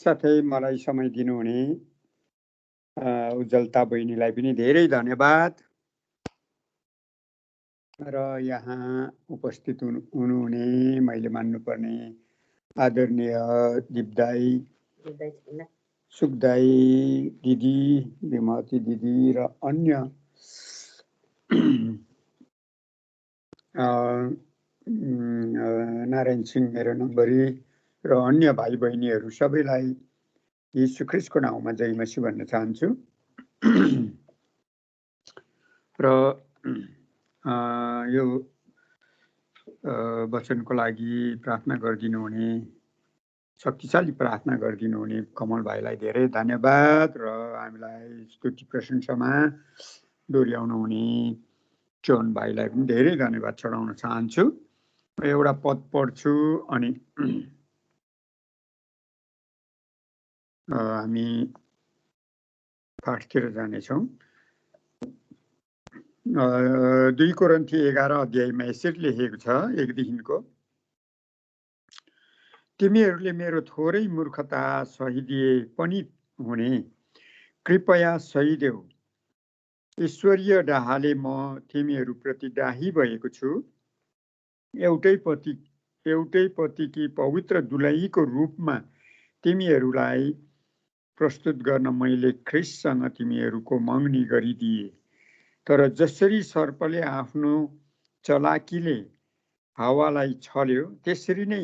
साथसाथै मलाई समय दिनुहुने उज्जवलता बहिनीलाई पनि धेरै धन्यवाद र यहाँ उपस्थित हुनुहुने मैले मान्नुपर्ने आदरणीय दिपदाई, सुखदाई दिदी, विमती दिदी र अन्य नारायण सिंह मेरो नम्बरी र अन्य भाइ बहिनीहरू सबैलाई यीशु ख्रीष्टको नाममा जय मसीह भन्न चाहन्छु। र यो वचनको लागि प्रार्थना गरिदिनु हुने, शक्तिशाली प्रार्थना गरिदिनु हुने कमल भाइलाई धेरै धन्यवाद र हामीलाई स्तुति प्रशंसामा दोहोऱ्याउनु हुने जोन भाइलाई पनि धेरै धन्यवाद चढाउन चाहन्छु। एउटा पद पढ्छु अनि हामी पाठतिर जानेछौँ। 2 कोरिन्थी 11 अध्यायमा यसरी लेखेको छ, 1 देखिको, तिमीहरूले मेरो थोरै मूर्खता सहिदिए पनि हुने, कृपया सहिदेऊ। ईश्वरीय डाहाले म तिमीहरूप्रति डाही भएको छु। एउटै पतिकी पवित्र दुलहीको रूपमा तिमीहरूलाई प्रस्तुत गर्न मैले ख्रीष्टसँग तिमीहरूको मगनी गरिदिए। तर जसरी सर्पले आफ्नो चलाकीले हावालाई छल्यो, त्यसरी नै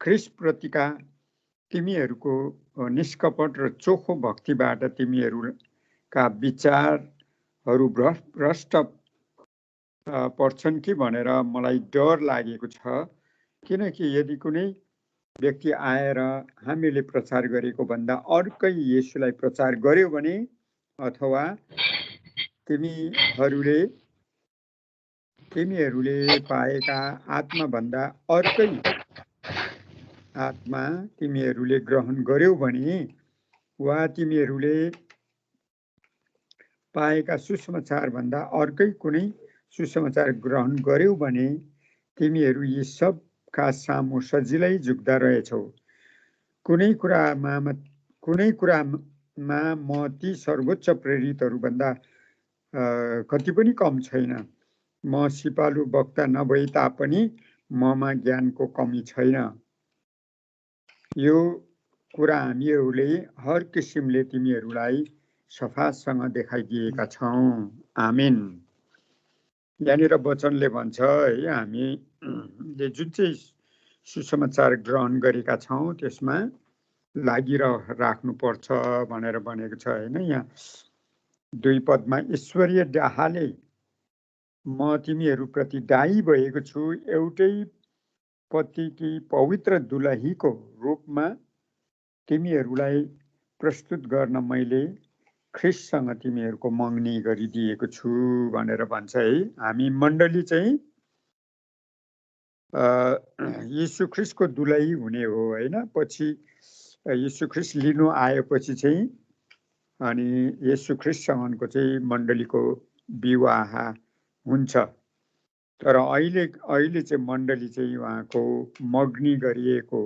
ख्रीष्टप्रतिका तिमीहरूको निष्कपट र चोखो भक्तिबाट तिमीहरूका विचारहरू भ्रष्ट पर्छन् कि भनेर मलाई डर लागेको छ। किनकि यदि कुनै व्यक्ति आएर हामीले प्रचार गरेको भन्दा अर्कै येशूलाई प्रचार गर्यो भने, अथवा तिमीहरूले पाएका आत्मा भन्दा अर्कै आत्मा तिमीहरूले ग्रहण गर्यौ भने, वा तिमीहरूले पाएका सुसमाचार भन्दा अर्कै कुनै सुसमाचार ग्रहण गर्यौ भने, तिमीहरू यी सबका सामु सजिलै झुक्दा रहेछौ। कुनै कुरामा म ती सर्वोच्च प्रेरितहरू भन्दा कति पनि कम छैन। म सिपालु वक्ता नभए तापनि ममा ज्ञानको कमी छैन। यो कुरा हामीहरूले हर किसिमले तिमीहरूलाई सफासँग देखाइदिएका छौँ। आमेन। यहाँनिर वचनले भन्छ है, हामीले जुन चाहिँ सुसमाचार ग्रहण गरेका छौँ त्यसमा लागिराख्नुपर्छ भनेर भनेको छ होइन। यहाँ 2 पदमा ईश्वरीय डाहाले म तिमीहरूप्रति डाही भएको छु। एउटै पतिकी पवित्र दुलहीको रूपमा तिमीहरूलाई प्रस्तुत गर्न मैले ख्रीष्टसँग तिमीहरूको मगनी गरिदिएको छु भनेर भन्छ है। हामी मण्डली चाहिँ यीशु ख्रीष्टको दुलही हुने हो होइन। पछि यीशु ख्रीष्ट लिनु आएपछि चाहिँ अनि यीशु ख्रीष्टसँगको चाहिँ मण्डलीको विवाह हुन्छ। तर अहिले चाहिँ मण्डली चाहिँ उहाँको मगनी गरिएको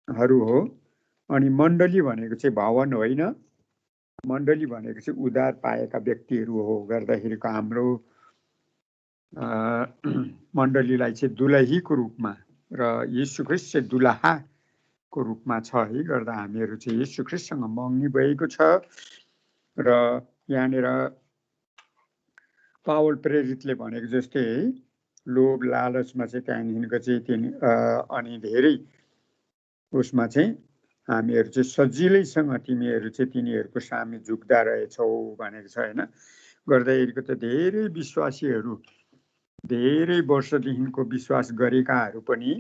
हरू हो। अनि मण्डली भनेको चाहिँ भवन होइन, मण्डली भनेको चाहिँ उद्धार पाएका व्यक्तिहरू हो। गर्दाखेरिको हाम्रो मण्डलीलाई चाहिँ दुलहीको रूपमा र यीशु ख्रीष्ट चाहिँ दुलहाको रूपमा छ है। गर्दा हामीहरू चाहिँ यीशु ख्रीष्टसँग मगनी भएको छ। र यहाँनिर पावल प्रेरितले भनेको जस्तै है, लोभ लालचमा चाहिँ त्यहाँदेखिको चाहिँ अनि धेरै उसमा चाहिँ हामीहरू चाहिँ सजिलैसँग तिमीहरू चाहिँ तिनीहरूको सामु झुक्दा रहेछौ भनेको छ होइन। गर्दाखेरिको त धेरै विश्वासीहरू, धेरै वर्षदेखिको विश्वास गरेकाहरू पनि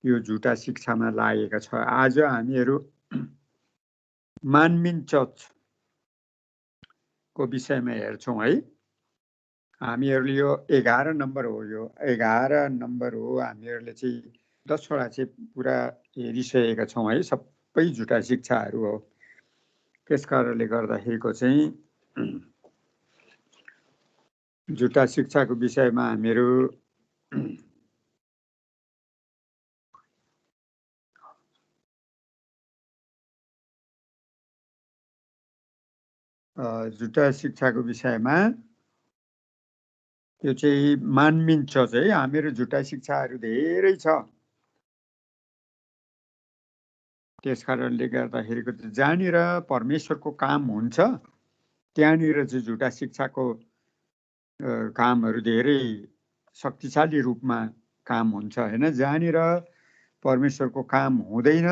यो झुटा शिक्षामा लागेका छ। आज हामीहरू मानमिन चर्चको विषयमा हेर्छौँ है। हामीहरूले यो 11 नम्बर हो, यो 11 नम्बर हो। हामीहरूले चाहिँ 10 वटा चाहिँ पुरा हेरिसकेका छौँ है। सबै झुटा शिक्षाहरू हो। त्यस कारणले गर्दाखेरिको चाहिँ झुटा शिक्षाको विषयमा हामीहरू झुटा शिक्षाको विषयमा त्यो चाहिँ मानिन्छ चाहिँ हामीहरू झुटा शिक्षाहरू धेरै छ। त्यस कारणले गर्दाखेरिको जहाँनिर परमेश्वरको काम हुन्छ त्यहाँनिर चाहिँ झुटा शिक्षाको कामहरू धेरै शक्तिशाली रूपमा काम हुन्छ हैन। जहाँनिर परमेश्वरको काम हुँदैन,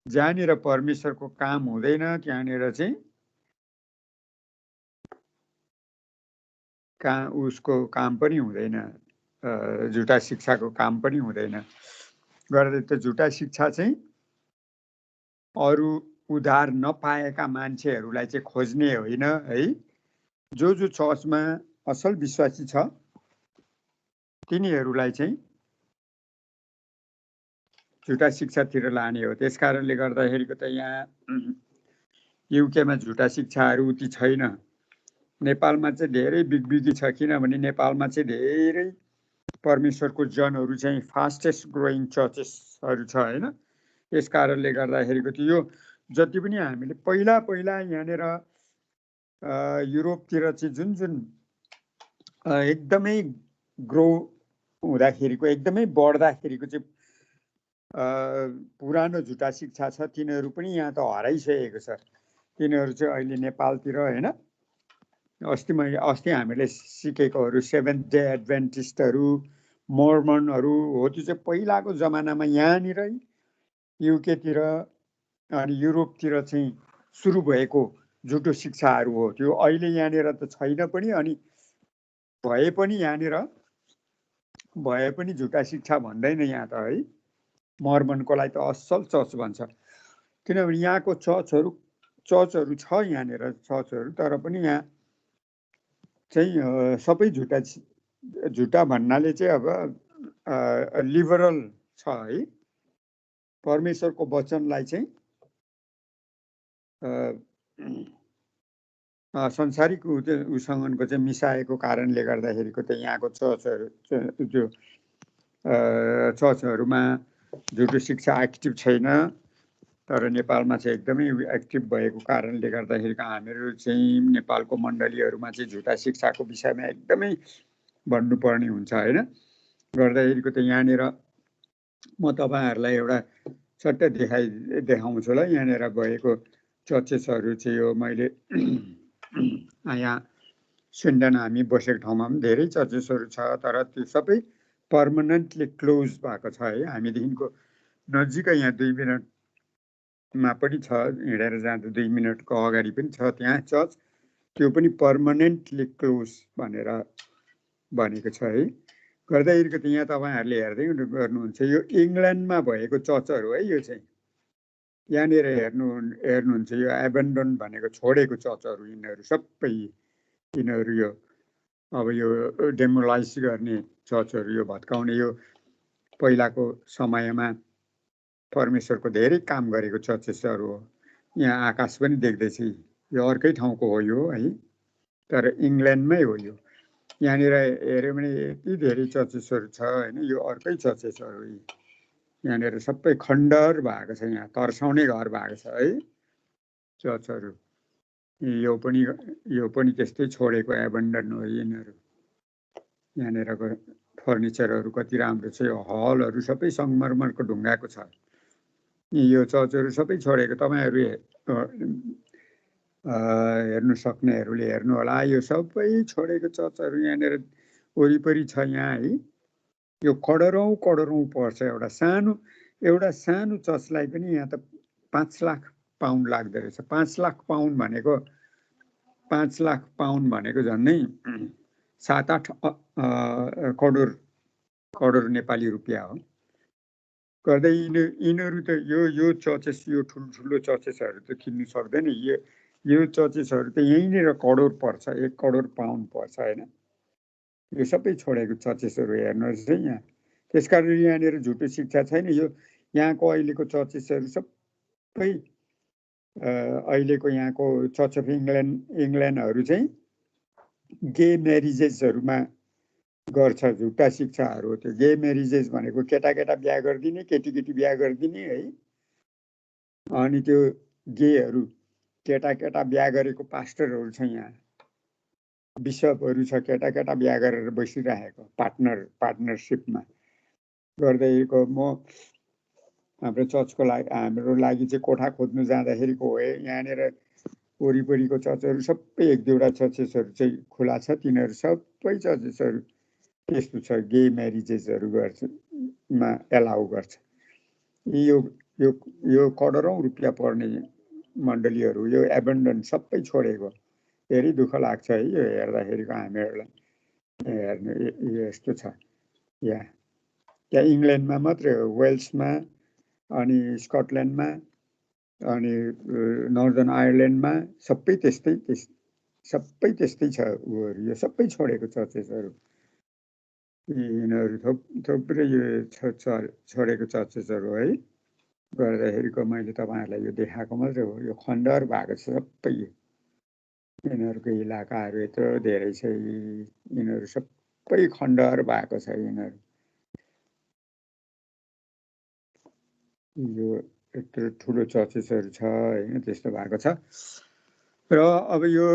जहाँनिर परमेश्वरको काम हुँदैन त्यहाँनिर चाहिँ उसको काम पनि हुँदैन, झुटा शिक्षाको काम पनि हुँदैन। गर्दै त झुटा शिक्षा चाहिँ अरू उद्धार नपाएका मान्छेहरूलाई चाहिँ खोज्ने होइन है। जो चर्चमा असल विश्वासी छ तिनीहरूलाई चाहिँ झुटा शिक्षातिर लाने हो। त्यस कारणले गर्दाखेरिको त यहाँ युकेमा झुटा शिक्षाहरू उति छैन। नेपालमा चाहिँ धेरै बिगबिगी छ, किनभने नेपालमा चाहिँ धेरै परमेश्वरको जनहरू चाहिँ फास्टेस्ट ग्रोइङ चर्चेसहरू छ हैन। यस कारणले गर्दाखेरिको त्यो यो जति पनि हामीले पहिला यहाँनिर युरोपतिर चाहिँ जुन एकदमै ग्रो हुँदाखेरिको एकदमै बढ्दाखेरिको चाहिँ पुरानो झुटा शिक्षा छ तिनीहरू पनि यहाँ त हराइसकेको छ। तिनीहरू चाहिँ अहिले नेपालतिर हैन। अस्ति हामीले सिकेकोहरू सेभेन्थ डे एडभेन्टिस्टहरू, मोर्मनहरू हो। त्यो चाहिँ पहिलाको जमानामा यहाँनिरै युकेतिर अनि युरोपतिर चाहिँ सुरु भएको झुटो शिक्षाहरू हो। त्यो अहिले यहाँनिर त छैन पनि, अनि भए पनि यहाँनिर भए पनि झुटा शिक्षा भन्दैन यहाँ त है। मर्मनकोलाई त असल चर्च भन्छ, किनभने यहाँको चर्चहरू छ यहाँनिर चर्चहरू, तर पनि यहाँ चाहिँ सबै झुटा भन्नाले चाहिँ अब लिबरल छ है। परमेश्वरको वचनलाई चाहिँ संसारिक उसँगको चाहिँ मिसाएको कारणले गर्दाखेरिको त यहाँको चर्चहरूमा झुटो शिक्षा एक्टिभ छैन। तर नेपालमा चाहिँ एकदमै एक्टिभ भएको कारणले गर्दाखेरिको हामीहरू चाहिँ नेपालको मण्डलीहरूमा चाहिँ झुटा शिक्षाको विषयमा एकदमै भन्नुपर्ने हुन्छ हैन। गर्दाखेरिको त यहाँनिर म तपाईँहरूलाई एउटा सट्ट देखाउँछु ल। यहाँनिर भएको चर्चेसहरू चाहिँ यो मैले यहाँ स्विन्डन हामी बसेको ठाउँमा पनि धेरै चर्चेसहरू छ, तर त्यो सबै पर्मनेन्टली क्लोज भएको छ है। हामीदेखिको नजिकै यहाँ 2 मिनटमा पनि छ, हिँडेर जाँदा 2 मिनटको अगाडि पनि छ त्यहाँ चर्च। त्यो पनि पर्मनेन्टली क्लोज भनेर भनेको छ है। गर्दाखेरिको त यहाँ तपाईँहरूले हेर्दै गर्नुहुन्छ यो इङ्ल्यान्डमा भएको चर्चहरू है। यो चाहिँ यहाँनिर हेर्नुहुन्छ यो एबेन्डन भनेको छोडेको चर्चहरू यिनीहरू सबै। यिनीहरू यो अब यो डेमोलाइज गर्ने चर्चहरू, यो भत्काउने, यो पहिलाको समयमा परमेश्वरको धेरै काम गरेको चर्चेसहरू हो। यहाँ आकाश पनि देख्दैछ, यो अर्कै ठाउँको हो यो है, तर इङ्ल्यान्डमै हो यो। यहाँनिर हेऱ्यो भने यति धेरै चर्चेसहरू छ होइन। यो अर्कै चर्चेसहरू यहाँनिर सबै खण्डहर भएको छ, यहाँ तर्साउने घर भएको छ है चर्चहरू। यो पनि त्यस्तै छोडेको एबन्डन हो यिनीहरू। यहाँनिरको फर्निचरहरू कति राम्रो छ, यो हलहरू सबै सङ्गमरमरको ढुङ्गाको छ। यो चर्चहरू सबै छोडेको तपाईँहरू हेर्नु सक्नेहरूले हेर्नु होला। यो सबै छोडेको चर्चहरू यहाँनिर वरिपरि छ यहाँ है। यो करोडौँ पर्छ एउटा सानो चर्चलाई पनि यहाँ त 5 लाख पाउन्ड लाग्दो रहेछ। 5 लाख पाउन्ड भनेको झन्नै 7-8 करोड नेपाली रुपियाँ हो। गर्दै यिनीहरू त यो चर्चेस, यो ठुल्ठुलो चर्चेसहरू त किन्नु सक्दैन। यो चर्चेसहरू त यहीँनिर करोड पर्छ, 1 करोड पाउन्ड पर्छ होइन। यो सबै छोडेको चर्चेसहरू हेर्नुहोस् है यहाँ। त्यसकारण यहाँनिर झुटो शिक्षा छैन। यो यहाँको अहिलेको चर्चेसहरू सबै अहिलेको यहाँको चर्च अफ इङ्ल्यान्डहरू चाहिँ गे म्यारिजेसहरूमा गर्छ झुटा शिक्षाहरू। त्यो गे म्यारिजेस भनेको केटा बिहा गरिदिने, केटी बिहा गरिदिने है। अनि त्यो गेहरू केटा केटा बिहा गरेको पास्टरहरू छ यहाँ, बिसपहरू छ केटा केटा बिहा गरेर बसिरहेको पार्टनरसिपमा गर्दैको। म हाम्रो चर्चको लागि हाम्रो लागि चाहिँ कोठा खोज्नु जाँदाखेरिको हो यहाँनिर वरिपरिको चर्चहरू सबै एक दुईवटा चर्चेसहरू चाहिँ खुला छ, तिनीहरू सबै चर्चेसहरू त्यस्तो छ, गे म्यारिजेसहरू गर्छ मा एलाउ गर्छ। यो यो यो करोडौँ रुपियाँ पर्ने मण्डलीहरू यो एबन्डन सबै छोडेको, धेरै दुःख लाग्छ है यो हेर्दाखेरिको हामीहरूलाई। हेर्नु यस्तो छ यहाँ, त्यहाँ इङ्ल्यान्डमा मात्रै हो, वेल्समा अनि स्कटल्यान्डमा अनि नर्दर्न आयरल्यान्डमा सबै त्यस्तै छ उहरू, यो सबै छोडेको चर्चेसहरू यिनीहरू थुप्रै यो छोडेको चर्चेसहरू है। गर्दाखेरिको मैले तपाईँहरूलाई यो देखाएको मात्रै हो, यो खण्डहर भएको छ सबै। यिनीहरूको इलाकाहरू यत्रो धेरै छ, यिनीहरू सबै खण्डहर भएको छ। यिनीहरू यो यत्रो ठुलो चर्चेसहरू छ होइन, त्यस्तो भएको छ। र अब यो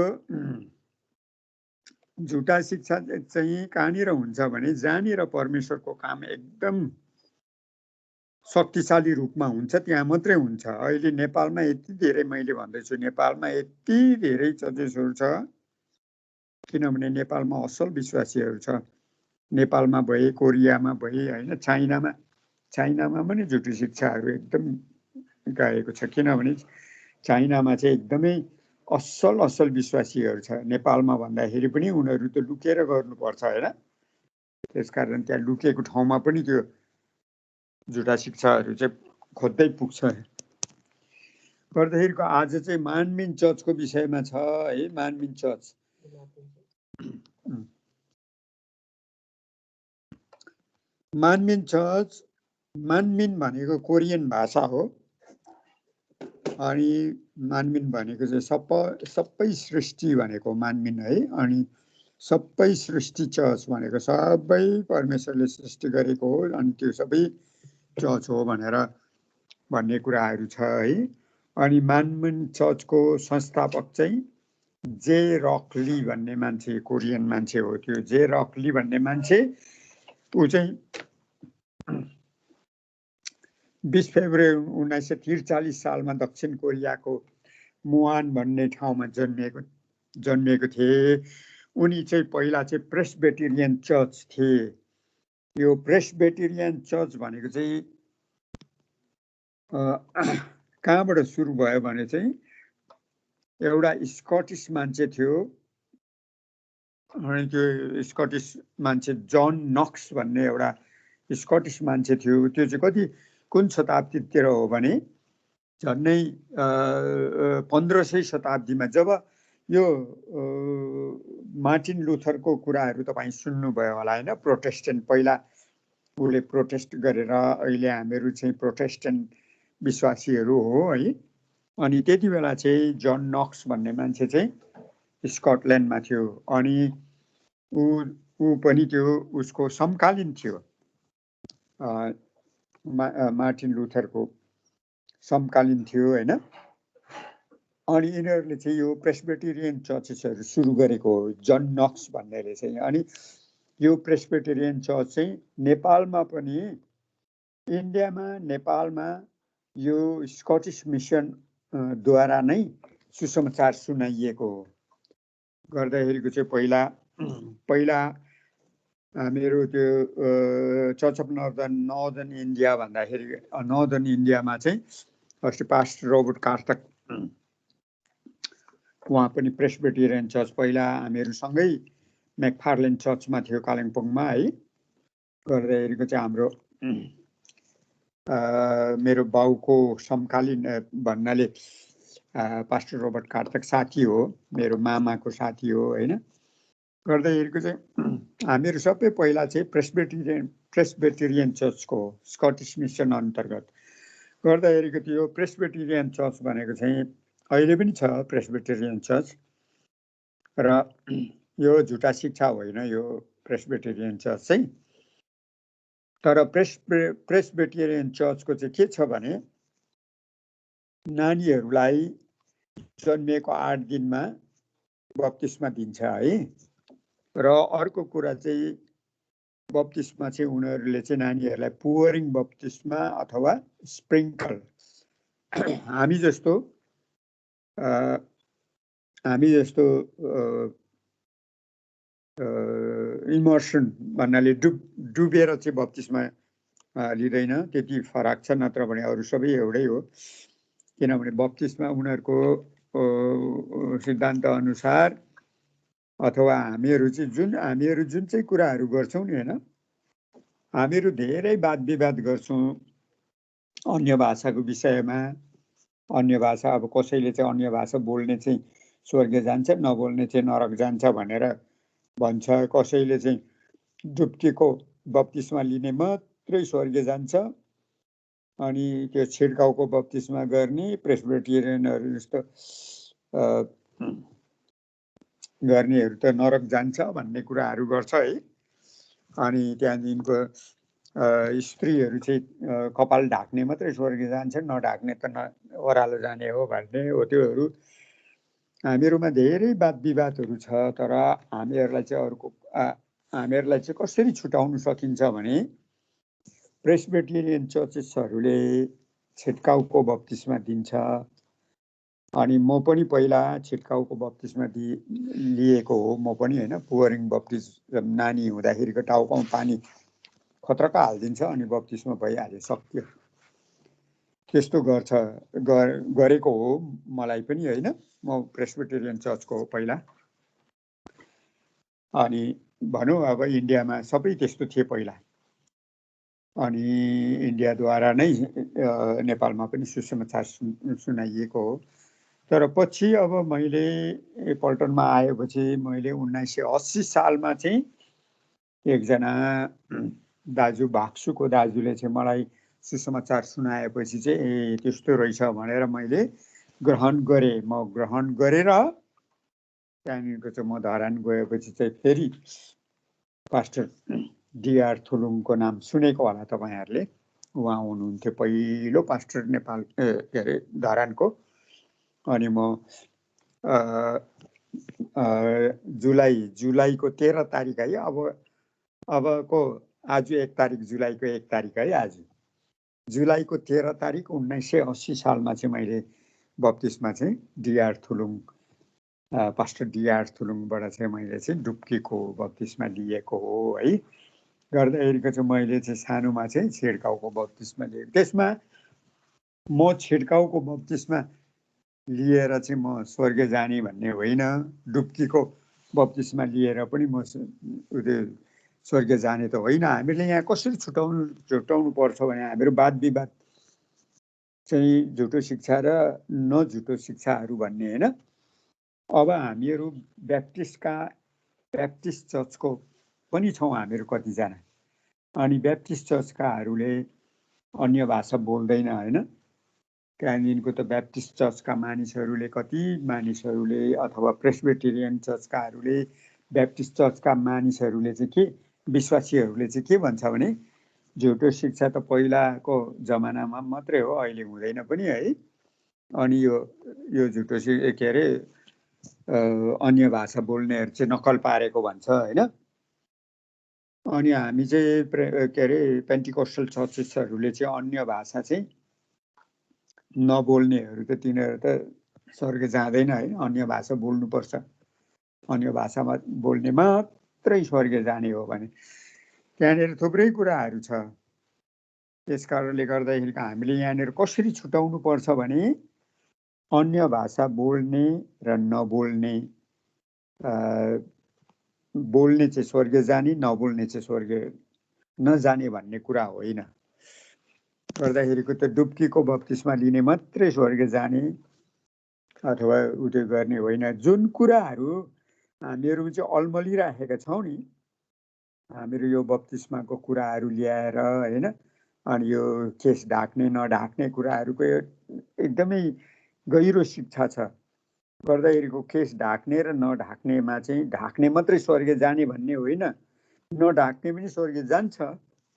झुटा शिक्षा चाहिँ कहाँनिर हुन्छ भने जहाँनिर परमेश्वरको काम एकदम शक्तिशाली रूपमा हुन्छ त्यहाँ मात्रै हुन्छ। अहिले नेपालमा यति धेरै, मैले भन्दैछु नेपालमा यति धेरै चर्चेसहरू छ, किनभने नेपालमा असल विश्वासीहरू छ। नेपालमा भए, कोरियामा भए होइन, चाइनामा पनि झुटी शिक्षाहरू एकदम गएको छ, किनभने चाइनामा चाहिँ एकदमै असल विश्वासीहरू छ। नेपालमा भन्दाखेरि पनि उनीहरू त लुकेर गर्नुपर्छ होइन, त्यसकारण त्यहाँ लुकेको ठाउँमा पनि त्यो झुटा शिक्षाहरू चाहिँ खोज्दै पुग्छ। गर्दाखेरिको आज चाहिँ मानमिन चर्चको विषयमा छ है। मानमिन चर्च, मानमिन चर्च, मानमिन भनेको कोरियन भाषा हो अनि मानमिन भनेको चाहिँ सबै सृष्टि भनेको मानमिन है। अनि सबै सृष्टि चर्च भनेको सबै परमेश्वरले सृष्टि गरेको हो अनि त्यो सबै चर्च हो भनेर भन्ने कुराहरू छ है। अनि मानमिन चर्चको संस्थापक चाहिँ जे रक ली भन्ने मान्छे, कोरियन मान्छे हो। त्यो जे रक ली भन्ने मान्छे ऊ चाहिँ 20 फेब्रुअरी 1943 सालमा दक्षिण कोरियाको मुहान भन्ने ठाउँमा जन्मिएको थिए। उनी चाहिँ पहिला चाहिँ प्रेस्बिटेरियन चर्च थिए। यो प्रेस्बिटेरियन चर्च भनेको चाहिँ कहाँबाट सुरु भयो भने चाहिँ एउटा स्कटिस मान्छे थियो अनि त्यो स्कटिस मान्छे जन नक्स भन्ने एउटा स्कटिस मान्छे थियो। त्यो चाहिँ कुन शताब्दीतिर हो भने झन्डै 1500 शताब्दीमा, जब यो मार्टिन लुथरको कुराहरू तपाईँ सुन्नुभयो होला होइन, प्रोटेस्टेन्ट, पहिला उसले प्रोटेस्ट गरेर अहिले हामीहरू चाहिँ प्रोटेस्टेन्ट विश्वासीहरू हो है। अनि त्यति बेला चाहिँ जन नक्स भन्ने मान्छे चाहिँ स्कटल्यान्डमा थियो अनि ऊ पनि त्यो उसको समकालीन थियो, मार्टिन लुथरको समकालीन थियो होइन। अनि यिनीहरूले चाहिँ यो प्रेस्बिटेरियन चर्चेसहरू सुरु गरेको हो, जन नक्स भन्नेले चाहिँ। अनि यो प्रेस्बिटेरियन चर्च चाहिँ नेपालमा पनि, इन्डियामा, नेपालमा यो स्कटिस मिसन द्वारा नै सुसमाचार सुनाइएको हो। गर्दाखेरिको चाहिँ पहिला मेरो त्यो चर्च अफ नर्दर्न इन्डिया भन्दाखेरि, नर्दर्न इन्डियामा चाहिँ फर्स्ट पास्टर रोबर्ट कार्टक, उहाँ पनि प्रेस्बिटेरियन चर्च, पहिला हामीहरू सँगै मैकफार्लेन चर्चमा थियो कालिम्पोङमा है। गर्दाखेरिको चाहिँ हाम्रो मेरो बाउको समकालीन भन्नाले पास्टर रोबर्ट कार्टक साथी हो, मेरो मामाको साथी हो होइन। गर्दाखेरिको चाहिँ हामीहरू सबै पहिला चाहिँ प्रेस्बिटेरियन चर्चको हो, स्कटिस मिसन अन्तर्गत। गर्दाखेरिको त्यो प्रेस्बिटेरियन चर्च भनेको चाहिँ अहिले पनि छ प्रेस्बिटेरियन चर्च, र यो झुटा शिक्षा होइन यो प्रेस्बिटेरियन चर्च चाहिँ। तर प्रेस्बिटेरियन चर्चको चाहिँ के छ भने नानीहरूलाई जन्मिएको 8 दिनमा बप्तिस्मा दिन्छ है। र अर्को कुरा चाहिँ बप्तिस्मा चाहिँ उनीहरूले चाहिँ नानीहरूलाई पुवरिङ बप्तिस्मा अथवा स्प्रिङ्कल हामी जस्तो इमर्सन भन्नाले डुबेर चाहिँ बप्तिस्मा लिँदैन, त्यति फरक छ, नत्र भने अरू सबै एउटै हो। किनभने बप्तिस्मा उनीहरूको सिद्धान्त अनुसार अथवा हामीहरू जुन चाहिँ कुराहरू गर्छौँ नि, होइन, हामीहरू धेरै वाद विवाद गर्छौँ अन्य भाषाको विषयमा। अन्य भाषा, अब कसैले चाहिँ अन्य भाषा बोल्ने चाहिँ स्वर्ग जान्छ, नबोल्ने चाहिँ नरक जान्छ भनेर भन्छ। कसैले चाहिँ डुब्कीको बप्तिस्मा लिने मात्रै स्वर्ग जान्छ, अनि त्यो छिड्काउको बप्तिस्मा गर्ने प्रेस्बिटेरियनहरू जस्तो गर्नेहरू त नरक जान्छ भन्ने कुराहरू गर्छ है। अनि त्यहाँदेखिको स्त्रीहरू चाहिँ कपाल ढाक्ने मात्रै स्वर्ग जान्छ, नढाक्ने त ओह्रालो जाने हो भन्ने हो। त्योहरू हामीहरूमा धेरै वाद विवादहरू छ। तर हामीहरूलाई चाहिँ कसरी छुटाउन सकिन्छ भने प्रेस्बिटेरियन चर्चेसहरूले छिड्काउको बप्तिस्मा दिन्छ। अनि म पनि पहिला छिड्काउको बप्तिस्मा लिएको हो, म पनि, होइन। पुवरिङ बप्तिस्मा नानी हुँदाखेरिको टाउकोमा पानी खतरक हालिदिन्छ, अनि बप्तिस्मा भइहाल्यो, सक्यो। त्यस्तो गरेको हो मलाई पनि, होइन। म प्रेस्बिटेरियन चर्चको हो पहिला। अनि भनौँ अब इन्डियामा सबै त्यस्तो थिए पहिला, अनि इन्डियाद्वारा नै नेपालमा पनि सुसमाचार सुनाइएको हो। तर पछि अब मैले पल्टनमा आएपछि मैले 1980 सालमा चाहिँ एकजना दाजु, भाक्सुको दाजुले चाहिँ मलाई सुसमाचार सुनाएपछि चाहिँ ए त्यस्तो रहेछ भनेर मैले ग्रहण गरेँ। म ग्रहण गरेर त्यहाँदेखिको चाहिँ म धरान गएपछि चाहिँ फेरि पास्टर डिआर थुलुङको नाम सुनेको होला तपाईँहरूले। उहाँ हुनुहुन्थ्यो पहिलो पास्टर नेपाल के अरे धरानको। अनि म जुलाईको 13 तारिक है, अबको आज 1 तारिक, जुलाईको 1 तारिक है आज। जुलाईको 13 तारिक 1980 सालमा चाहिँ मैले बप्तिस्मा चाहिँ डिआर थुलुङ, पास्टर डिआर थुलुङबाट चाहिँ मैले चाहिँ डुब्कीको बप्तिस्मा लिएको हो है। गर्दाखेरिको चाहिँ मैले चाहिँ सानोमा चाहिँ छिड्काउको बप्तिस्मा लिएको। त्यसमा म छिड्काउको बप्तिस्मा लिएर चाहिँ म स्वर्ग जाने भन्ने होइन, डुब्कीको बप्तिस्मा लिएर पनि म स्वर्ग जाने त होइन। हामीले यहाँ कसरी छुटाउनु पर्छ भने हामीहरू वाद विवाद चाहिँ झुटो शिक्षा र नझुटो शिक्षाहरू भन्ने, होइन। अब हामीहरू ब्याप्टिस्ट चर्चको पनि छौँ हामीहरू कतिजना। अनि ब्याप्टिस्ट चर्चकाहरूले अन्य भाषा बोल्दैन, होइन। त्यहाँदेखिको त ब्याप्टिस्ट चर्चका मानिसहरूले अथवा प्रेस्बिटेरियन चर्चकाहरूले, ब्याप्टिस्ट चर्चका मानिसहरूले चाहिँ के, विश्वासीहरूले चाहिँ के भन्छ भने झुटो शिक्षा त पहिलाको जमानामा मात्रै हो, अहिले हुँदैन पनि है। अनि यो झुटो के अरे अन्य भाषा बोल्नेहरू चाहिँ नक्कल पारेको भन्छ, होइन। अनि हामी चाहिँ के अरे पेन्टिकोस्टल चर्चेसहरूले चाहिँ अन्य भाषा चाहिँ नबोल्नेहरू त तिनीहरू त स्वर्ग जाँदैन है, अन्य भाषा बोल्नुपर्छ, अन्य भाषामा बोल्ने मात्रै स्वर्ग जाने हो भने त्यहाँनिर थुप्रै कुराहरू छ। त्यस कारणले गर्दाखेरि हामीले यहाँनिर कसरी छुटाउनु पर्छ भने अन्य भाषा बोल्ने र नबोल्ने, बोल्ने चाहिँ स्वर्ग जाने, नबोल्ने चाहिँ स्वर्ग नजाने भन्ने कुरा होइन। गर्दाखेरिको त डुब्कीको बप्तिस्मा लिने मात्रै स्वर्ग जाने अथवा उयो गर्ने होइन। जुन कुराहरू हामीहरू चाहिँ अल्मलिराखेका छौँ नि, हामीहरू यो बप्तिस्माको कुराहरू ल्याएर, होइन, अनि यो केस ढाक्ने नढाक्ने कुराहरूको एकदमै गहिरो शिक्षा छ। गर्दाखेरिको केस ढाक्ने र नढाक्नेमा चाहिँ ढाक्ने मात्रै स्वर्ग जाने भन्ने होइन, नढाक्ने पनि स्वर्ग जान्छ।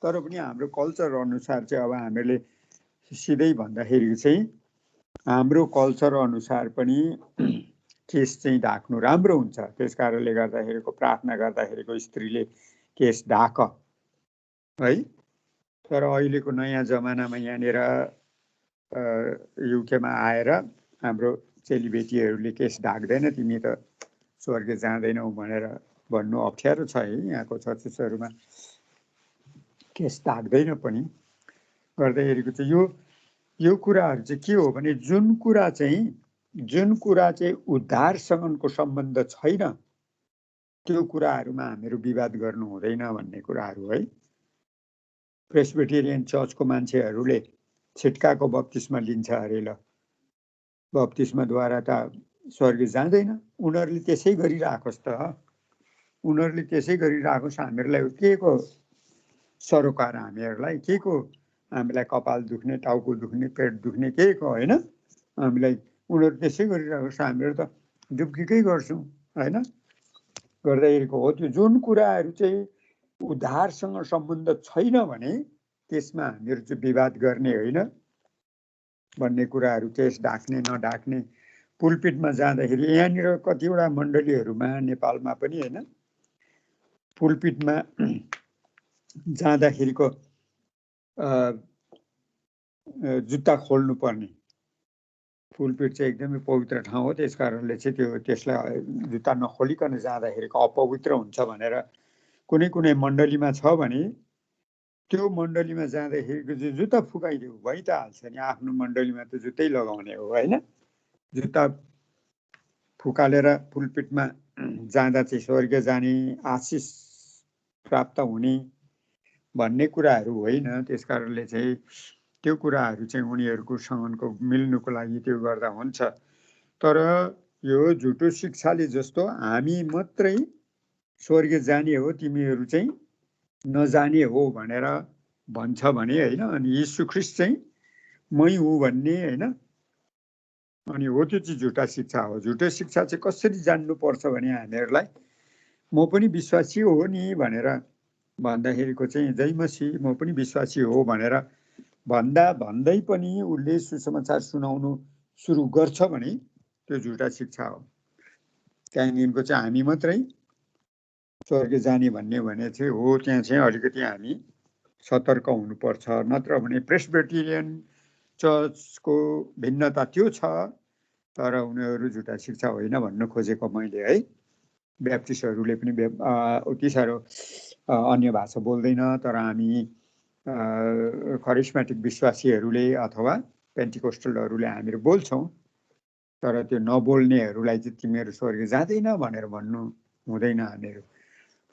तर पनि हाम्रो कल्चर अनुसार चाहिँ अब हामीले सिधै भन्दाखेरि चाहिँ हाम्रो कल्चर अनुसार पनि केस चाहिँ ढाक्नु राम्रो हुन्छ। त्यस कारणले गर्दाखेरिको प्रार्थना गर्दाखेरिको स्त्रीले केस ढाक है। तर अहिलेको नयाँ जमानामा यहाँनिर युकेमा आएर हाम्रो चेलीबेटीहरूले केस ढाक्दैन, तिमी त स्वर्ग जाँदैनौ भनेर भन्नु अप्ठ्यारो छ है। यहाँको चर्चेसहरूमा केस ढाक्दैन पनि। गर्दाखेरिको चाहिँ यो कुराहरू चाहिँ के हो भने जुन कुरा चाहिँ उद्धारसँगको सम्बन्ध छैन त्यो कुराहरूमा हामीहरू विवाद गर्नु हुँदैन भन्ने कुराहरू है। प्रेस्बिटेरियन चर्चको मान्छेहरूले छिटकाको बप्तिस्मा लिन्छ अरे, ल बप्तिस्माद्वारा त स्वर्ग जाँदैन, उनीहरूले त्यसै गरिराखोस् त, उनीहरूले त्यसै गरिराखोस्। हामीहरूलाई के को सरोकार, हामीहरूलाई के को, हामीलाई कपाल दुख्ने, टाउको दुख्ने, पेट दुख्ने के को होइन। हामीलाई उनीहरू त्यसै गरिराखोस्, हामीहरू त डुब्कीकै गर्छौँ होइन। गर्दाखेरिको हो त्यो जुन कुराहरू चाहिँ उद्धारसँग सम्बन्ध छैन भने त्यसमा हामीहरू चाहिँ विवाद गर्ने होइन भन्ने कुराहरू, केस ढाक्ने नढाक्ने। पुलपिटमा जाँदाखेरि यहाँनिर कतिवटा मण्डलीहरूमा नेपालमा पनि होइन, पुलपिटमा जाँदाखेरिको जुत्ता खोल्नु पर्ने। पुलपिट चाहिँ एकदमै पवित्र ठाउँ हो, त्यस कारणले चाहिँ त्यसलाई जुत्ता नखोलिकन जाँदाखेरिको अपवित्र हुन्छ भनेर कुनै कुनै मण्डलीमा छ भने त्यो मण्डलीमा जाँदाखेरिको चाहिँ जुत्ता फुकाइदेऊ भइ त हाल्छ नि। आफ्नो मण्डलीमा त जुत्तै लगाउने हो होइन। जुत्ता फुकालेर पुलपिटमा जाँदा चाहिँ स्वर्ग जाने, आशिष प्राप्त हुने भन्ने कुराहरू होइन। त्यस कारणले चाहिँ त्यो कुराहरू चाहिँ उनीहरूको सँगको मिल्नुको लागि त्यो गर्दा हुन्छ। तर यो झुटो शिक्षाले जस्तो हामी मात्रै स्वर्ग जाने हो, तिमीहरू चाहिँ नजाने हो भनेर भन्छ भने होइन, अनि यीशु ख्रीष्ट चाहिँ मै हुँ भन्ने होइन, अनि हो त्यो चाहिँ झुटा शिक्षा हो। झुटो शिक्षा चाहिँ कसरी जान्नुपर्छ भने हामीहरूलाई म पनि विश्वासी हो नि भनेर भन्दाखेरिको चाहिँ जय मसीह म पनि विश्वासी हो भनेर भन्दै पनि उसले सुसमाचार सुनाउनु सुरु गर्छ भने त्यो झुटा शिक्षा हो। त्यहाँदेखिको चाहिँ हामी मात्रै स्वर्ग जाने भन्ने भने चाहिँ हो, त्यहाँ चाहिँ अलिकति हामी सतर्क हुनुपर्छ। नत्र भने प्रेस्बिटेरियन चर्चको भिन्नता त्यो छ, तर उनीहरू झुटा शिक्षा होइन भन्नु खोजेको मैले है। ब्याप्टिस्टहरूले पनि उति साह्रो अन्य भाषा बोल्दैन, तर हामी करिस्मेटिक विश्वासीहरूले अथवा पेन्टिकोस्टलहरूले हामीहरू बोल्छौँ। तर त्यो नबोल्नेहरूलाई चाहिँ तिमीहरू स्वर्ग जाँदैन भनेर भन्नु हुँदैन। हामीहरू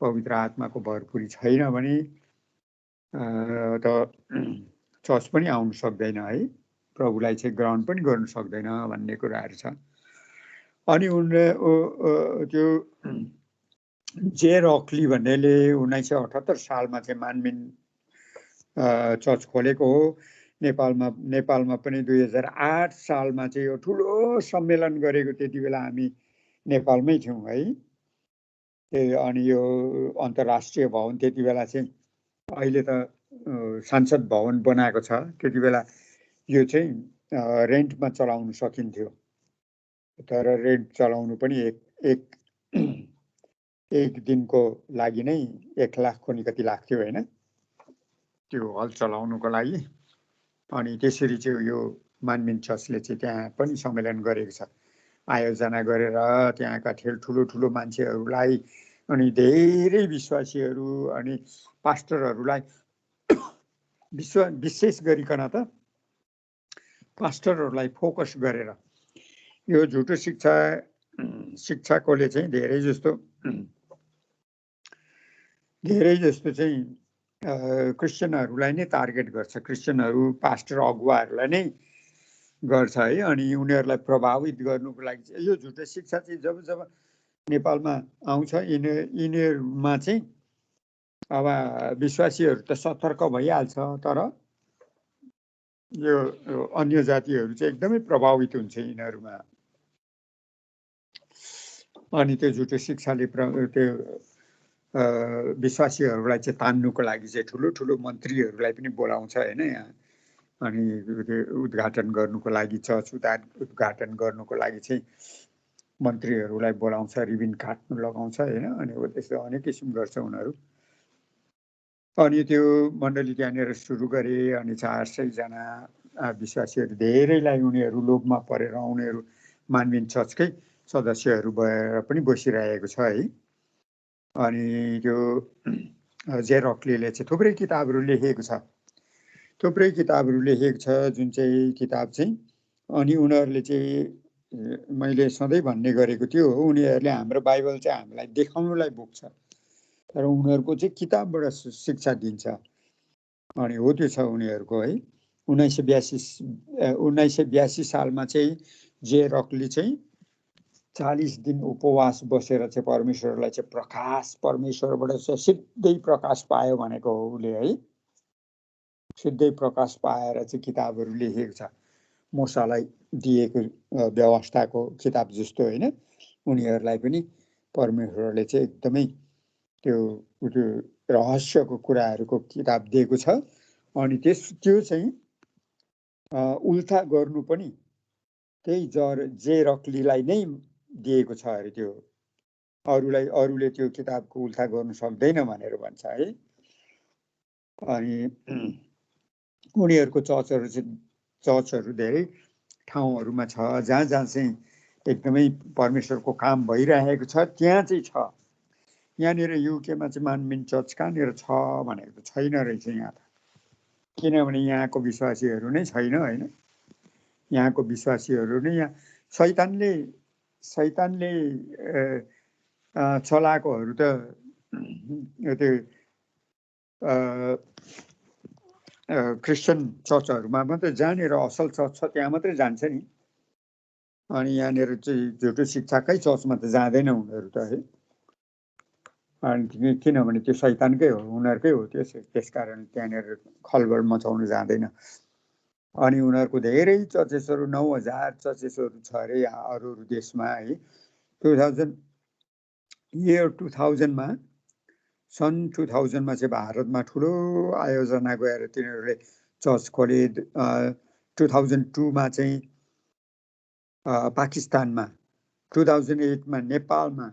पवित्र आत्माको भरपुरी छैन भने त चर्च पनि आउनु सक्दैन है, प्रभुलाई चाहिँ ग्रहण पनि गर्नु सक्दैन भन्ने कुराहरू छ। अनि उनले त्यो जे रक्ली भन्नेले 1978 सालमा चाहिँ मानमिन चर्च खोलेको हो। नेपालमा पनि 2008 सालमा चाहिँ यो ठुलो सम्मेलन गरेको, त्यति बेला हामी नेपालमै थियौँ है। अनि यो अन्तर्राष्ट्रिय भवन त्यति बेला चाहिँ, अहिले त सांसद भवन बनाएको छ, त्यति बेला यो चाहिँ रेन्टमा चलाउनु सकिन्थ्यो। तर रेन्ट चलाउनु पनि एक दिनको लागि नै 1 लाख पनि कति लाग्थ्यो होइन, त्यो हल चलाउनुको लागि। अनि त्यसरी चाहिँ यो मानमिन चर्चले चाहिँ त्यहाँ पनि सम्मेलन गरेको छ, आयोजना गरेर त्यहाँका ठुलो मान्छेहरूलाई अनि धेरै विश्वासीहरू अनि पास्टरहरूलाई विशेष गरिकन त पास्टरहरूलाई फोकस गरेर यो झुटो शिक्षाकोले चाहिँ धेरै जस्तो चाहिँ क्रिस्चियनहरूलाई नै टार्गेट गर्छ, क्रिस्चियनहरू पास्टर अगुवाहरूलाई नै गर्छ है। अनि उनीहरूलाई प्रभावित गर्नुको लागि चाहिँ यो झुटो शिक्षा चाहिँ जब नेपालमा आउँछ, यिनीहरूमा चाहिँ अब विश्वासीहरू त सतर्क भइहाल्छ, तर यो अन्य जातिहरू चाहिँ एकदमै प्रभावित हुन्छ यिनीहरूमा। अनि त्यो झुटो शिक्षाले त्यो विश्वासीहरूलाई चाहिँ तान्नुको लागि चाहिँ ठुलो मन्त्रीहरूलाई पनि बोलाउँछ होइन। यहाँ अनि उद्घाटन गर्नुको लागि चर्च उद्घाटन गर्नुको लागि चाहिँ मन्त्रीहरूलाई बोलाउँछ, रिबिन काट्नु लगाउँछ होइन। अनि त्यस्तो अनेक किसिम गर्छ उनीहरू। अनि त्यो मण्डली त्यहाँनिर सुरु गरे। अनि 400 जना विश्वासीहरू धेरैलाई उनीहरू लोभमा परेर उनीहरू मानवीन चर्चकै सदस्यहरू भएर पनि बसिरहेको छ है। अनि त्यो जेरक्लीले चाहिँ थुप्रै किताबहरू लेखेको छ, थुप्रै किताबहरू लेखेको छ, जुन चाहिँ किताब चाहिँ अनि उनीहरूले चाहिँ मैले सधैँ भन्ने गरेको थियो, उनीहरूले हाम्रो बाइबल चाहिँ हामीलाई देखाउनुलाई बोक्छ, तर उनीहरूको चाहिँ किताबबाट शिक्षा दिन्छ। अनि हो त्यो छ उनीहरूको है। 1982 सालमा चाहिँ जेरक्ली चाहिँ 40 दिन उपवास बसेर चाहिँ परमेश्वरलाई चाहिँ प्रकाश, परमेश्वरबाट चाहिँ सिधै प्रकाश पायो भनेको हो उसले है। सिधै प्रकाश पाएर चाहिँ किताबहरू लेखेको छ, मूसालाई दिएको व्यवस्थाको किताब जस्तो होइन। उनीहरूलाई पनि परमेश्वरले चाहिँ एकदमै त्यो रहस्यको कुराहरूको किताब दिएको छ। अनि त्यो चाहिँ उल्था गर्नु पनि त्यही जेरक्लीलाई नै दिएको छ अरे। त्यो अरूले त्यो किताबको उल्था गर्नु सक्दैन भनेर भन्छ है। अनि उनीहरूको चर्चहरू धेरै ठाउँहरूमा छ, जहाँ चाहिँ एकदमै परमेश्वरको काम भइरहेको छ, त्यहाँ चाहिँ छ। यहाँनिर युकेमा चाहिँ मानवीन चर्च कहाँनिर छ भनेको त छैन रहेछ यहाँ त, किनभने यहाँको विश्वासीहरू नै छैन होइन। यहाँको विश्वासीहरू नै यहाँ शैतानले चलाएकोहरू त त्यो क्रिस्चियन चर्चहरूमा मात्रै, जहाँनिर असल चर्च छ त्यहाँ मात्रै जान्छ नि। अनि यहाँनिर चाहिँ झुटो शिक्षाकै चर्चमा त जाँदैन उनीहरू त है। अनि किनभने त्यो शैतानकै हो, उनीहरूकै हो त्यो, त्यसकारण त्यहाँनिर खलबल मचाउनु जाँदैन। अनि उनीहरूको धेरै चर्चेसहरू 9000 चर्चेसहरू छ अरे अरू देशमा है। 2000मा सन् 2000मा चाहिँ भारतमा ठुलो आयोजना गएर तिनीहरूले चर्च खोले। 2002मा चाहिँ पाकिस्तानमा, 2008मा नेपालमा,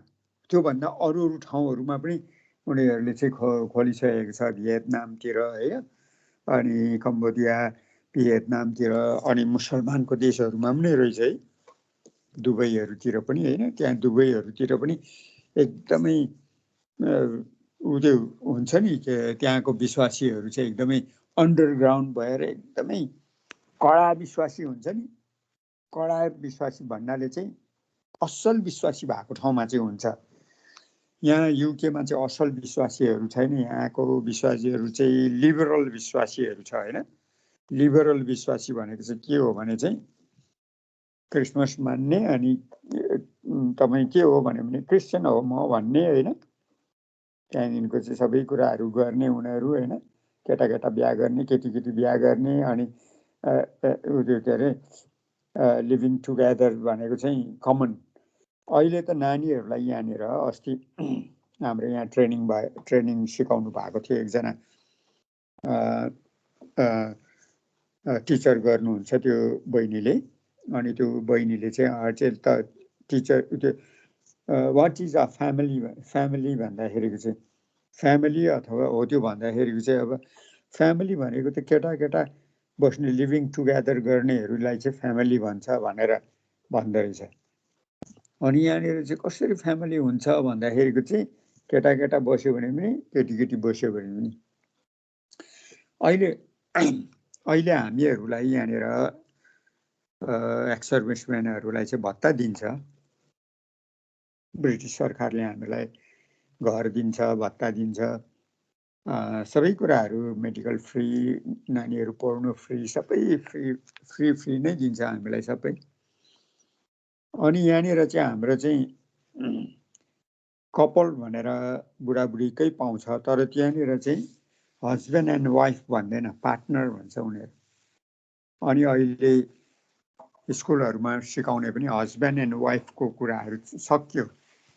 त्योभन्दा अरू ठाउँहरूमा पनि उनीहरूले चाहिँ खोलिसकेको छ, भियतनामतिर होइन, अनि कम्बोडिया, भियतनामतिर, अनि मुसलमानको देशहरूमा पनि रहेछ है, दुबईहरूतिर पनि होइन। त्यहाँ दुबईहरूतिर पनि एकदमै त्यो हुन्छ नि, त्यहाँको विश्वासीहरू चाहिँ एकदमै अन्डरग्राउन्ड भएर एकदमै कडा विश्वासी हुन्छ नि। कडा विश्वासी भन्नाले चाहिँ असल विश्वासी भएको ठाउँमा चाहिँ हुन्छ। यहाँ युकेमा चाहिँ असल विश्वासीहरू छैन, यहाँको विश्वासीहरू चाहिँ लिबरल विश्वासीहरू छ होइन। लिबरल विश्वासी भनेको चाहिँ के हो भने चाहिँ क्रिसमस मान्ने, अनि तपाईँ के हो भने क्रिस्चियन हो म भन्ने होइन। त्यहाँदेखिको चाहिँ सबै कुराहरू गर्ने उनीहरू होइन, केटा बिहा गर्ने, केटी बिहा गर्ने, अनि के अरे लिभिङ टुगेदर भनेको चाहिँ कमन। अहिले त नानीहरूलाई यहाँनिर अस्ति हाम्रो यहाँ ट्रेनिङ सिकाउनु भएको थियो एकजना टिचर गर्नुहुन्छ त्यो बहिनीले। अनि त्यो बहिनीले चाहिँ त टिचर त्यो वाट इज अ फ्यामिली भन्दाखेरिको चाहिँ फ्यामिली अथवा हो त्यो भन्दाखेरिको चाहिँ अब फ्यामिली भनेको त केटा बस्ने लिभिङ टुगेदर गर्नेहरूलाई चाहिँ फ्यामिली भन्छ भनेर भन्दो रहेछ। अनि यहाँनिर चाहिँ कसरी फ्यामिली हुन्छ भन्दाखेरिको चाहिँ केटा बस्यो भने पनि, केटी बस्यो भने पनि। अहिले हामीहरूलाई यहाँनिर एक्स सर्भिसम्यानहरूलाई चाहिँ भत्ता दिन्छ, ब्रिटिस सरकारले हामीलाई घर दिन्छ, भत्ता दिन्छ, सबै कुराहरू, मेडिकल फ्री, नानीहरू पढ्नु फ्री, सबै फ्री नै दिन्छ हामीलाई सबै। अनि यहाँनिर चाहिँ हाम्रो चाहिँ कपल भनेर बुढाबुढीकै पाउँछ, तर त्यहाँनिर चाहिँ हस्बेन्ड एन्ड वाइफ भन्दैन, पार्टनर भन्छ उनीहरू। अनि अहिले स्कुलहरूमा सिकाउने पनि हस्बेन्ड एन्ड वाइफको कुराहरू सकियो।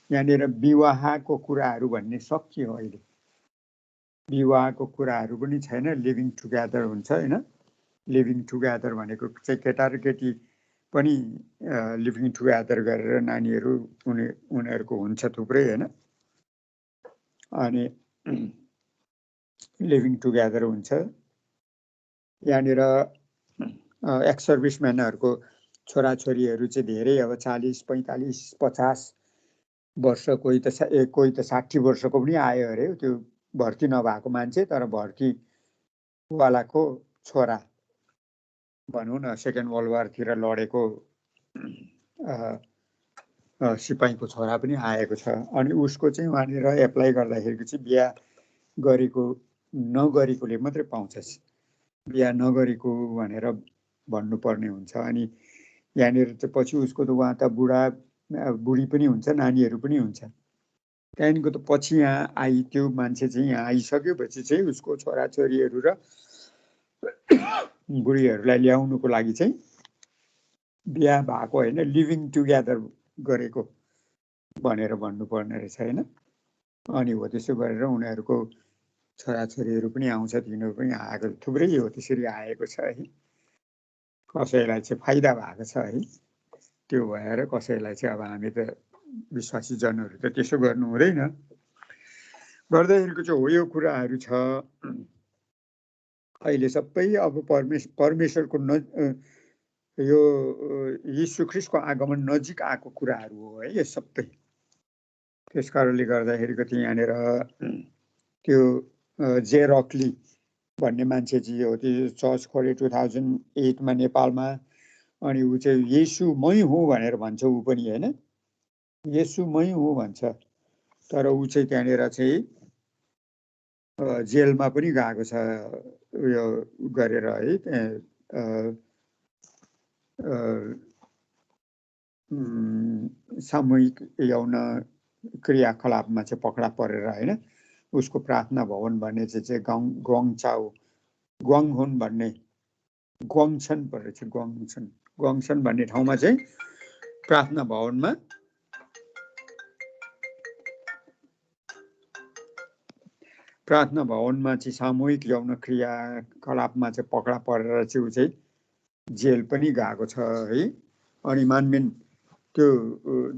यहाँनिर विवाहको कुराहरू भन्ने सकियो अहिले। विवाहको कुराहरू पनि छैन, लिभिङ टुगेदर हुन्छ होइन। लिभिङ टुगेदर भनेको चाहिँ केटा र केटी पनि लिभिङ टुगेदर गरेर नानीहरू उनीहरूको हुन्छ थुप्रै होइन। अनि लिभिङ टुगेदर हुन्छ। यहाँनिर एक्स सर्भिसम्यानहरूको छोराछोरीहरू चाहिँ धेरै अब 40, 45, 50 वर्ष, कोही त 60 वर्षको पनि आयो अरे। त्यो भर्ती नभएको मान्छे तर भर्तीवालाको छोरा भनौँ न, सेकेन्ड वर्ल्ड वारतिर लडेको सिपाहीको छोरा पनि आएको छ। अनि उसको चाहिँ वहाँनिर एप्लाई गर्दाखेरि चाहिँ बिहा गरेको नगरेकोले मात्रै पाउँछ, बिहा नगरेको भनेर भन्नुपर्ने हुन्छ। अनि यहाँनिर चाहिँ पछि उसको त उहाँ त बुढी पनि हुन्छ, नानीहरू पनि हुन्छ। त्यहाँदेखिको त पछि यहाँ त्यो मान्छे चाहिँ यहाँ आइसकेपछि चाहिँ उसको छोराछोरीहरू र बुढीहरूलाई ल्याउनुको लागि चाहिँ बिहा भएको होइन, लिभिङ टुगेदर गरेको भनेर भन्नुपर्ने रहेछ होइन। अनि हो त्यसो गरेर उनीहरूको छोराछोरीहरू पनि आउँछ, तिनीहरू पनि आएको थुप्रै हो त्यसरी आएको छ है। कसैलाई चाहिँ फाइदा भएको छ है, त्यो भएर कसैलाई चाहिँ अब हामी त विश्वासी जनहरू त त्यसो गर्नु हुँदैन। गर्दाखेरिको चाहिँ हो यो कुराहरू छ। अहिले सबै अब परमेश्वरको यो यीशु ख्रीष्टको आगमन नजिक आएको कुराहरू हो है यो सबै। त्यस कारणले गर्दाखेरिको चाहिँ यहाँनिर त्यो जे रक्ली भन्ने मान्छे चाहिँ हो, त्यो चर्च खोले 2008 मा नेपालमा। अनि ऊ चाहिँ येशू मै हुँ भनेर भन्छ, ऊ पनि होइन, येशू मै हुँ भन्छ। तर ऊ चाहिँ त्यहाँनिर चाहिँ जेलमा पनि गएको छ उयो गरेर है, सामूहिक यौन क्रियाकलापमा चाहिँ पकडा परेर होइन। उसको प्रार्थना भवन भन्ने चाहिँ ग्वाङहुन भन्ने ग्वाङछन परेछ, ग्वाङछन भन्ने ठाउँमा चाहिँ प्रार्थना भवनमा चाहिँ सामूहिक यौन क्रियाकलापमा चाहिँ पकडा परेर चाहिँ ऊ चाहिँ जेल पनि गएको छ है। अनि मानबिन त्यो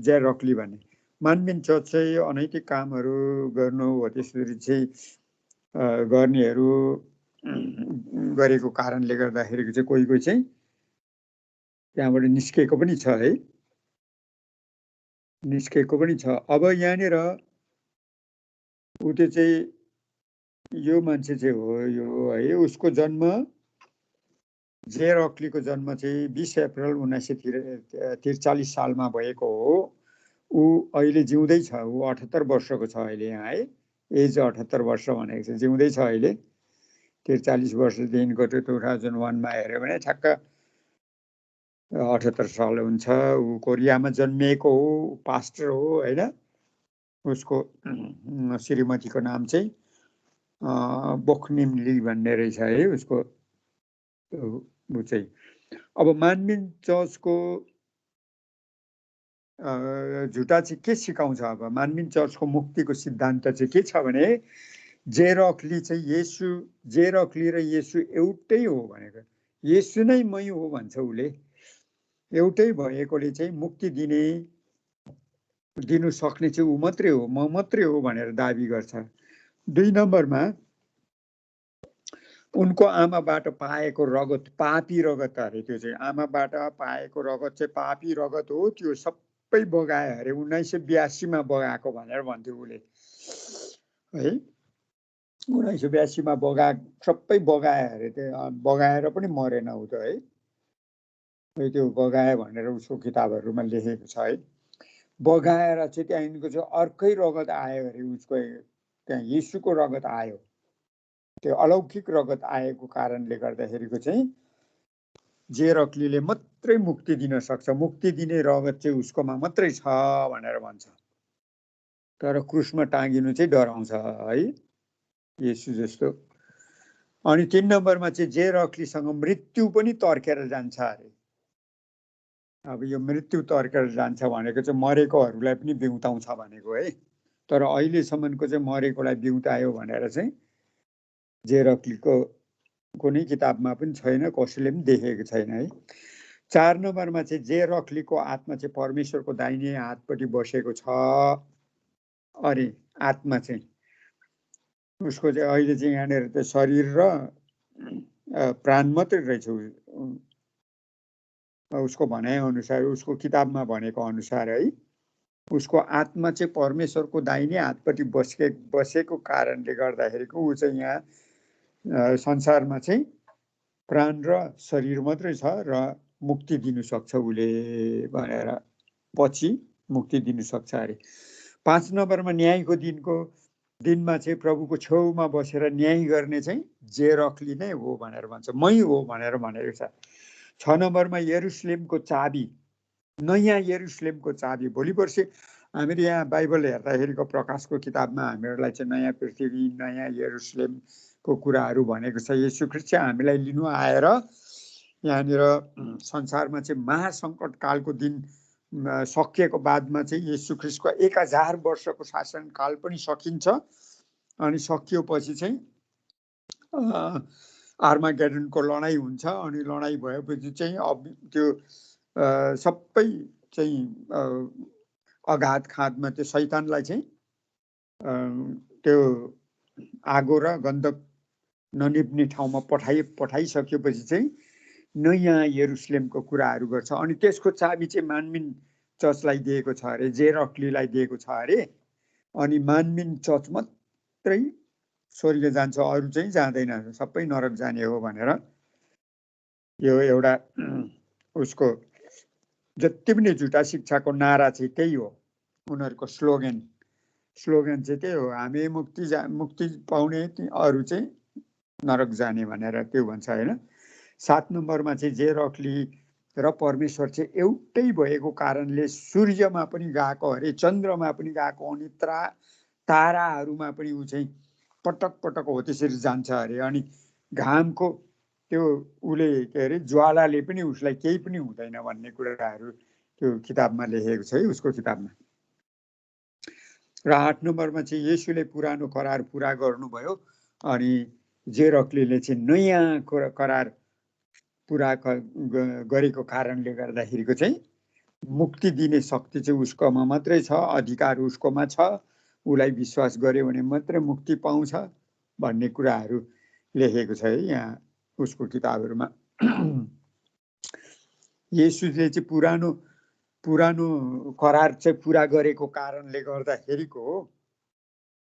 जे रक्ली भन्ने मानबिन चर्च चाहिँ अनैतिक कामहरू गर्नु हो त्यसरी चाहिँ गर्नेहरू गरेको कारणले गर्दाखेरि चाहिँ कोही चाहिँ त्यहाँबाट निस्केको पनि छ है, निस्केको पनि छ। अब यहाँनिर ऊ त्यो चाहिँ यो मान्छे चाहिँ हो यो है, उसको जन्म जे रक्लीको जन्म चाहिँ 20 अप्रिल 1943 सालमा भएको हो। ऊ अहिले जिउँदै छ, ऊ 78 वर्षको छ अहिले यहाँ है, एज 78 वर्ष भनेको चाहिँ जिउँदै छ अहिले। 43 वर्षदेखिको 2001 मा हेऱ्यो भने ठ्याक्क 78 साल हुन्छ। ऊ कोरियामा जन्मिएको हो, पास्टर हो होइन। उसको श्रीमतीको नाम चाहिँ बोक्निम ली भन्ने रहेछ है उसको ऊ चाहिँ। अब मानबिन चर्चको झुटा चाहिँ के सिकाउँछ? अब मानबिन चर्चको मुक्तिको सिद्धान्त चाहिँ के छ भने जे रक्ली चाहिँ येशू, जे रक्ली र येशू एउटै हो भनेको, येशू नै मै हो भन्छ उसले। एउटै भएकोले चाहिँ मुक्ति दिनु सक्ने चाहिँ ऊ मात्रै हो, म मात्रै हो भनेर दाबी गर्छ। 2 नम्बरमा उनको आमाबाट पाएको रगत पापी रगत अरे, त्यो चाहिँ आमाबाट पाएको रगत चाहिँ पापी रगत हो, त्यो सबै बगाए अरे 1982 मा बगाएको भनेर भन्थ्यो उसले है। 1982 मा सबै बगाए अरे, त्यो बगाएर पनि मरेन ऊ त है, त्यो बगाए भनेर उसको किताबहरूमा लेखेको छ है। बगाएर चाहिँ त्यहाँदेखिको चाहिँ अर्कै रगत आयो अरे उसको, त्यहाँ येशूको रगत आयो। त्यो अलौकिक रगत आएको कारणले गर्दाखेरिको चाहिँ जे रक्लीले मात्रै मुक्ति दिन सक्छ, मुक्ति दिने रगत चाहिँ उसकोमा मात्रै छ भनेर भन्छ। तर क्रुसमा टाँगिनु चाहिँ डराउँछ है येशू जस्तो। अनि 3 नम्बरमा चाहिँ जे रक्लीसँग मृत्यु पनि तर्केर जान्छ अरे। अब यो मृत्यु तर्केर जान्छ भनेको चाहिँ मरेकोहरूलाई पनि बिउताउँछ भनेको है। तर अहिलेसम्मको चाहिँ मरेकोलाई बिउतायो भनेर चाहिँ जे रक्लीको कुनै किताबमा पनि छैन, कसैले पनि देखेको छैन है। 4 नम्बरमा चाहिँ जे रक्लीको आत्मा चाहिँ परमेश्वरको दाहिने हातपट्टि बसेको छ। अनि आत्मा चाहिँ उसको चाहिँ अहिले चाहिँ यहाँनिर त शरीर र प्राण मात्रै रहेछ उसको भनाइ अनुसार, उसको किताबमा भनेको अनुसार है। उसको आत्मा चाहिँ परमेश्वरको दाहिने हातपट्टि बसेको कारणले गर्दाखेरिको ऊ चाहिँ यहाँ संसारमा चाहिँ प्राण र शरीर मात्रै छ र मुक्ति दिनु सक्छ उसले भनेर, पछि मुक्ति दिनु सक्छ अरे। 5 नम्बरमा न्यायको दिनमा चाहिँ प्रभुको छेउमा बसेर न्याय गर्ने चाहिँ जे रक्ली नै हो भनेर भन्छ, मै हो भनेर भनेको छ। 6 नम्बरमा यरुशलेमको चाबी, नयाँ यरुशलेमको चाबी। भोलि पर्सि हामीले यहाँ बाइबल हेर्दाखेरिको प्रकाशको किताबमा हामीहरूलाई चाहिँ नयाँ पृथ्वी, नयाँ यरुशलेमको कुराहरू भनेको छ। येशू ख्रीष्ट चाहिँ हामीलाई लिनु आएर यहाँनिर संसारमा चाहिँ महासङ्कट कालको दिन सकिएको बादमा चाहिँ येशू ख्रीष्टको 1000 वर्षको शासनकाल पनि सकिन्छ। अनि सकिएपछि चाहिँ आर्मागेडनको लडाइँ हुन्छ। अनि लडाइँ भएपछि चाहिँ त्यो सबै चाहिँ अघात खातमा त्यो शैतानलाई चाहिँ त्यो आगो र गन्धक ननिप्ने ठाउँमा पठाइसकेपछि चाहिँ नयाँ यरुशलेमको कुराहरू गर्छ। अनि त्यसको चाबी चाहिँ मानमिन चर्चलाई दिएको छ अरे, जे रक्लीलाई दिएको छ अरे। अनि मानमिन चर्च मात्रै स्वर्ग जान्छ, अरू चाहिँ जाँदैन, सबै नरक जाने हो भनेर यो एउटा उसको जति पनि झुटा शिक्षाको नारा चाहिँ त्यही हो, उनीहरूको स्लोगन चाहिँ त्यही हो, हामी मुक्ति पाउने, अरू चाहिँ नरक जाने भनेर त्यो भन्छ होइन। 7 नम्बरमा चाहिँ जे रक्ली र परमेश्वर चाहिँ एउटै भएको कारणले सूर्यमा पनि गएको अरे, चन्द्रमा पनि गएको, अनि ताराहरूमा पनि ऊ चाहिँ पटक पटक हो त्यसरी जान्छ अरे। अनि घामको त्यो उसले के अरे ज्वालाले पनि उसलाई केही पनि हुँदैन भन्ने कुराहरू त्यो किताबमा लेखेको छ है, उसको किताबमा। र 8 नम्बरमा चाहिँ येशूले पुरानो करार पुरा गर्नुभयो। अनि जे रक्लीले चाहिँ नयाँ करार पुरा गरेको कारणले गर्दाखेरिको चाहिँ मुक्ति दिने शक्ति चाहिँ उसकोमा मात्रै छ, अधिकार उसकोमा छ, उसलाई विश्वास गर्यो भने मात्रै मुक्ति पाउँछ भन्ने कुराहरू लेखेको छ है यहाँ उसको किताबहरूमा। येशूले चाहिँ पुरानो करार चाहिँ पुरा गरेको कारणले गर्दाखेरिको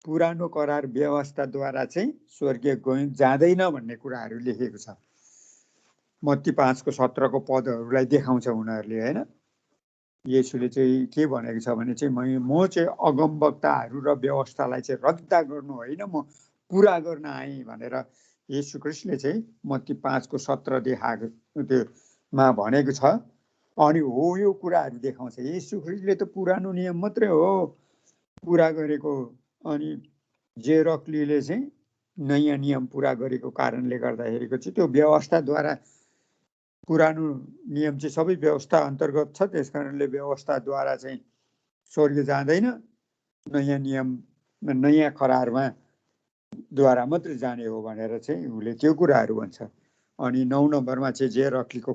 पुरानो करार व्यवस्थाद्वारा चाहिँ स्वर्गीय जाँदैन भन्ने कुराहरू लेखेको छ। मत्ती 5:17 को पदहरूलाई देखाउँछ उनीहरूले होइन। येशूले चाहिँ के भनेको छ भने चाहिँ म चाहिँ अगमवक्ताहरू र व्यवस्थालाई चाहिँ रद्द गर्नु होइन, म पुरा गर्न आएँ भनेर येशू ख्रीष्टले चाहिँ मत्ती 5:17 देखाएको त्योमा भनेको छ। अनि हो यो कुराहरू देखाउँछ, येशू ख्रीष्टले त पुरानो नियम मात्रै हो पुरा गरेको, अनि जे रक्लीले चाहिँ नयाँ नियम पुरा गरेको कारणले गर्दाखेरिको चाहिँ त्यो व्यवस्थाद्वारा, पुरानो नियम चाहिँ सबै व्यवस्था अन्तर्गत छ, त्यस कारणले व्यवस्थाद्वारा चाहिँ स्वर्ग जाँदैन, नयाँ नियम नयाँ करारमा द्वारा मात्रै जाने हो भनेर चाहिँ उसले त्यो कुराहरू भन्छ। अनि 9 नम्बरमा चाहिँ जे रक्लीको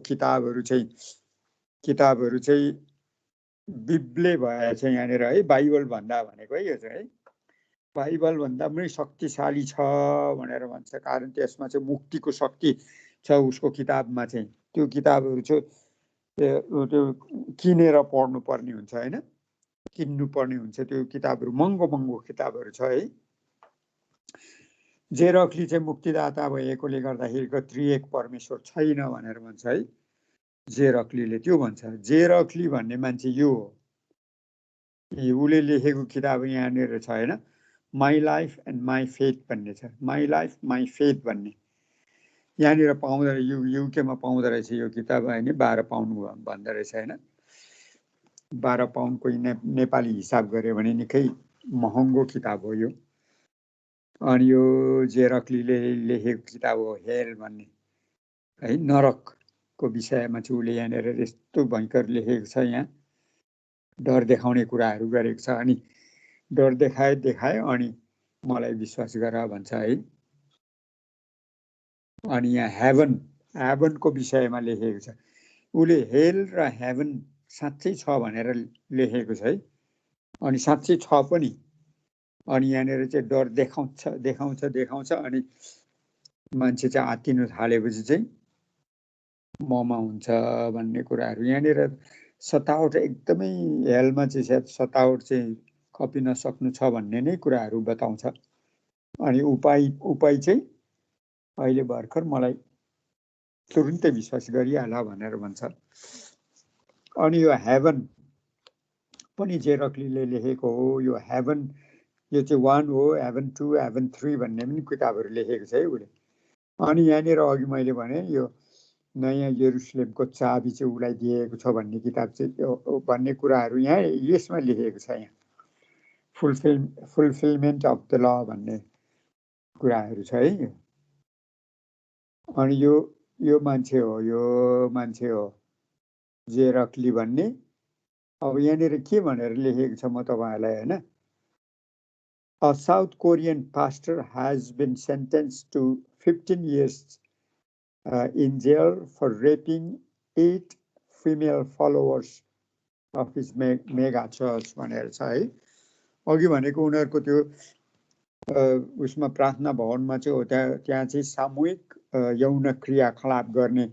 किताबहरू चाहिँ बिब्ले भए चाहिँ यहाँनिर है, बाइबल भन्दा भनेको है यो चाहिँ है, बाइबल भन्दा पनि शक्तिशाली छ भनेर भन्छ। कारण त्यसमा चाहिँ मुक्तिको शक्ति छ उसको किताबमा चाहिँ। त्यो किताबहरू चाहिँ त्यो किनेर पढ्नु पर्ने हुन्छ होइन, किन्नु पर्ने हुन्छ त्यो किताबहरू, महँगो किताबहरू छ है। जे रक्ली चाहिँ मुक्तिदाता भएकोले गर्दाखेरिको त्रिएक परमेश्वर छैन भनेर भन्छ है जे रक्लीले, त्यो भन्छ। जे रक्ली भन्ने मान्छे यो हो, उसले लेखेको किताब यहाँनिर छ होइन, my life and my faith भन्ने छ, माई लाइफ माई फेथ भन्ने यहाँनिर पाउँदो रहेछ, युकेमा पाउँदो रहेछ यो किताब होइन। 12 पाउन्ड भन्दो रहेछ होइन, 12 पाउन्डको नेपाली हिसाब गऱ्यो भने निकै महँगो किताब हो यो। अनि यो जे रक्लीले लेखेको किताब हो हेल भन्ने है, नरकको विषयमा चाहिँ उसले यहाँनिर यस्तो भयङ्कर लेखेको छ। यहाँ डर देखाउने कुराहरू गरेको छ। अनि डर देखायो अनि मलाई विश्वास गर भन्छ है। अनि यहाँ हेभनको विषयमा लेखेको छ। उसले हेल र हेभन साँच्चै छ भनेर लेखेको छ है। अनि साँच्चै छ पनि। अनि यहाँनिर चाहिँ डर देखाउँछ अनि मान्छे चाहिँ आत्तिनु थालेपछि चाहिँ ममा हुन्छ भन्ने कुराहरू यहाँनिर सतावट एकदमै हेलमा चाहिँ सायद सतावट चाहिँ खपिन सक्नु छ भन्ने नै कुराहरू बताउँछ। अनि उपाय चाहिँ अहिले भर्खर मलाई तुरुन्तै विश्वास गरिहाल भनेर भन्छ। अनि यो हेभन पनि जेरक्लीले लेखेको हो। यो हेभन यो चाहिँ 1 हो, हेभन 2, हेभन 3 भन्ने पनि किताबहरू लेखेको छ है उसले। अनि यहाँनिर अघि मैले भने यो नयाँ यरुसलेमको चाबी चाहिँ उसलाई दिएको छ भन्ने किताब चाहिँ भन्ने कुराहरू यहाँ यसमा लेखेको छ। यहाँ फुलफिलमेन्ट अफ द ल भन्ने कुराहरू छ है। अनि यो मान्छे हो जेरक्ली भन्ने। अब यहाँनिर के भनेर लेखेको छ म तपाईहरुलाई हैन। A South Korean pastor has been sentenced to 15 years in jail for raping 8 female followers of his mega church भनेर छ है। अघि भनेको उनीहरुको त्यो उसमा प्रार्थना भवनमा चाहिँ हो, त्यहाँ चाहिँ सामूहिक यौन क्रियाकलाप गर्ने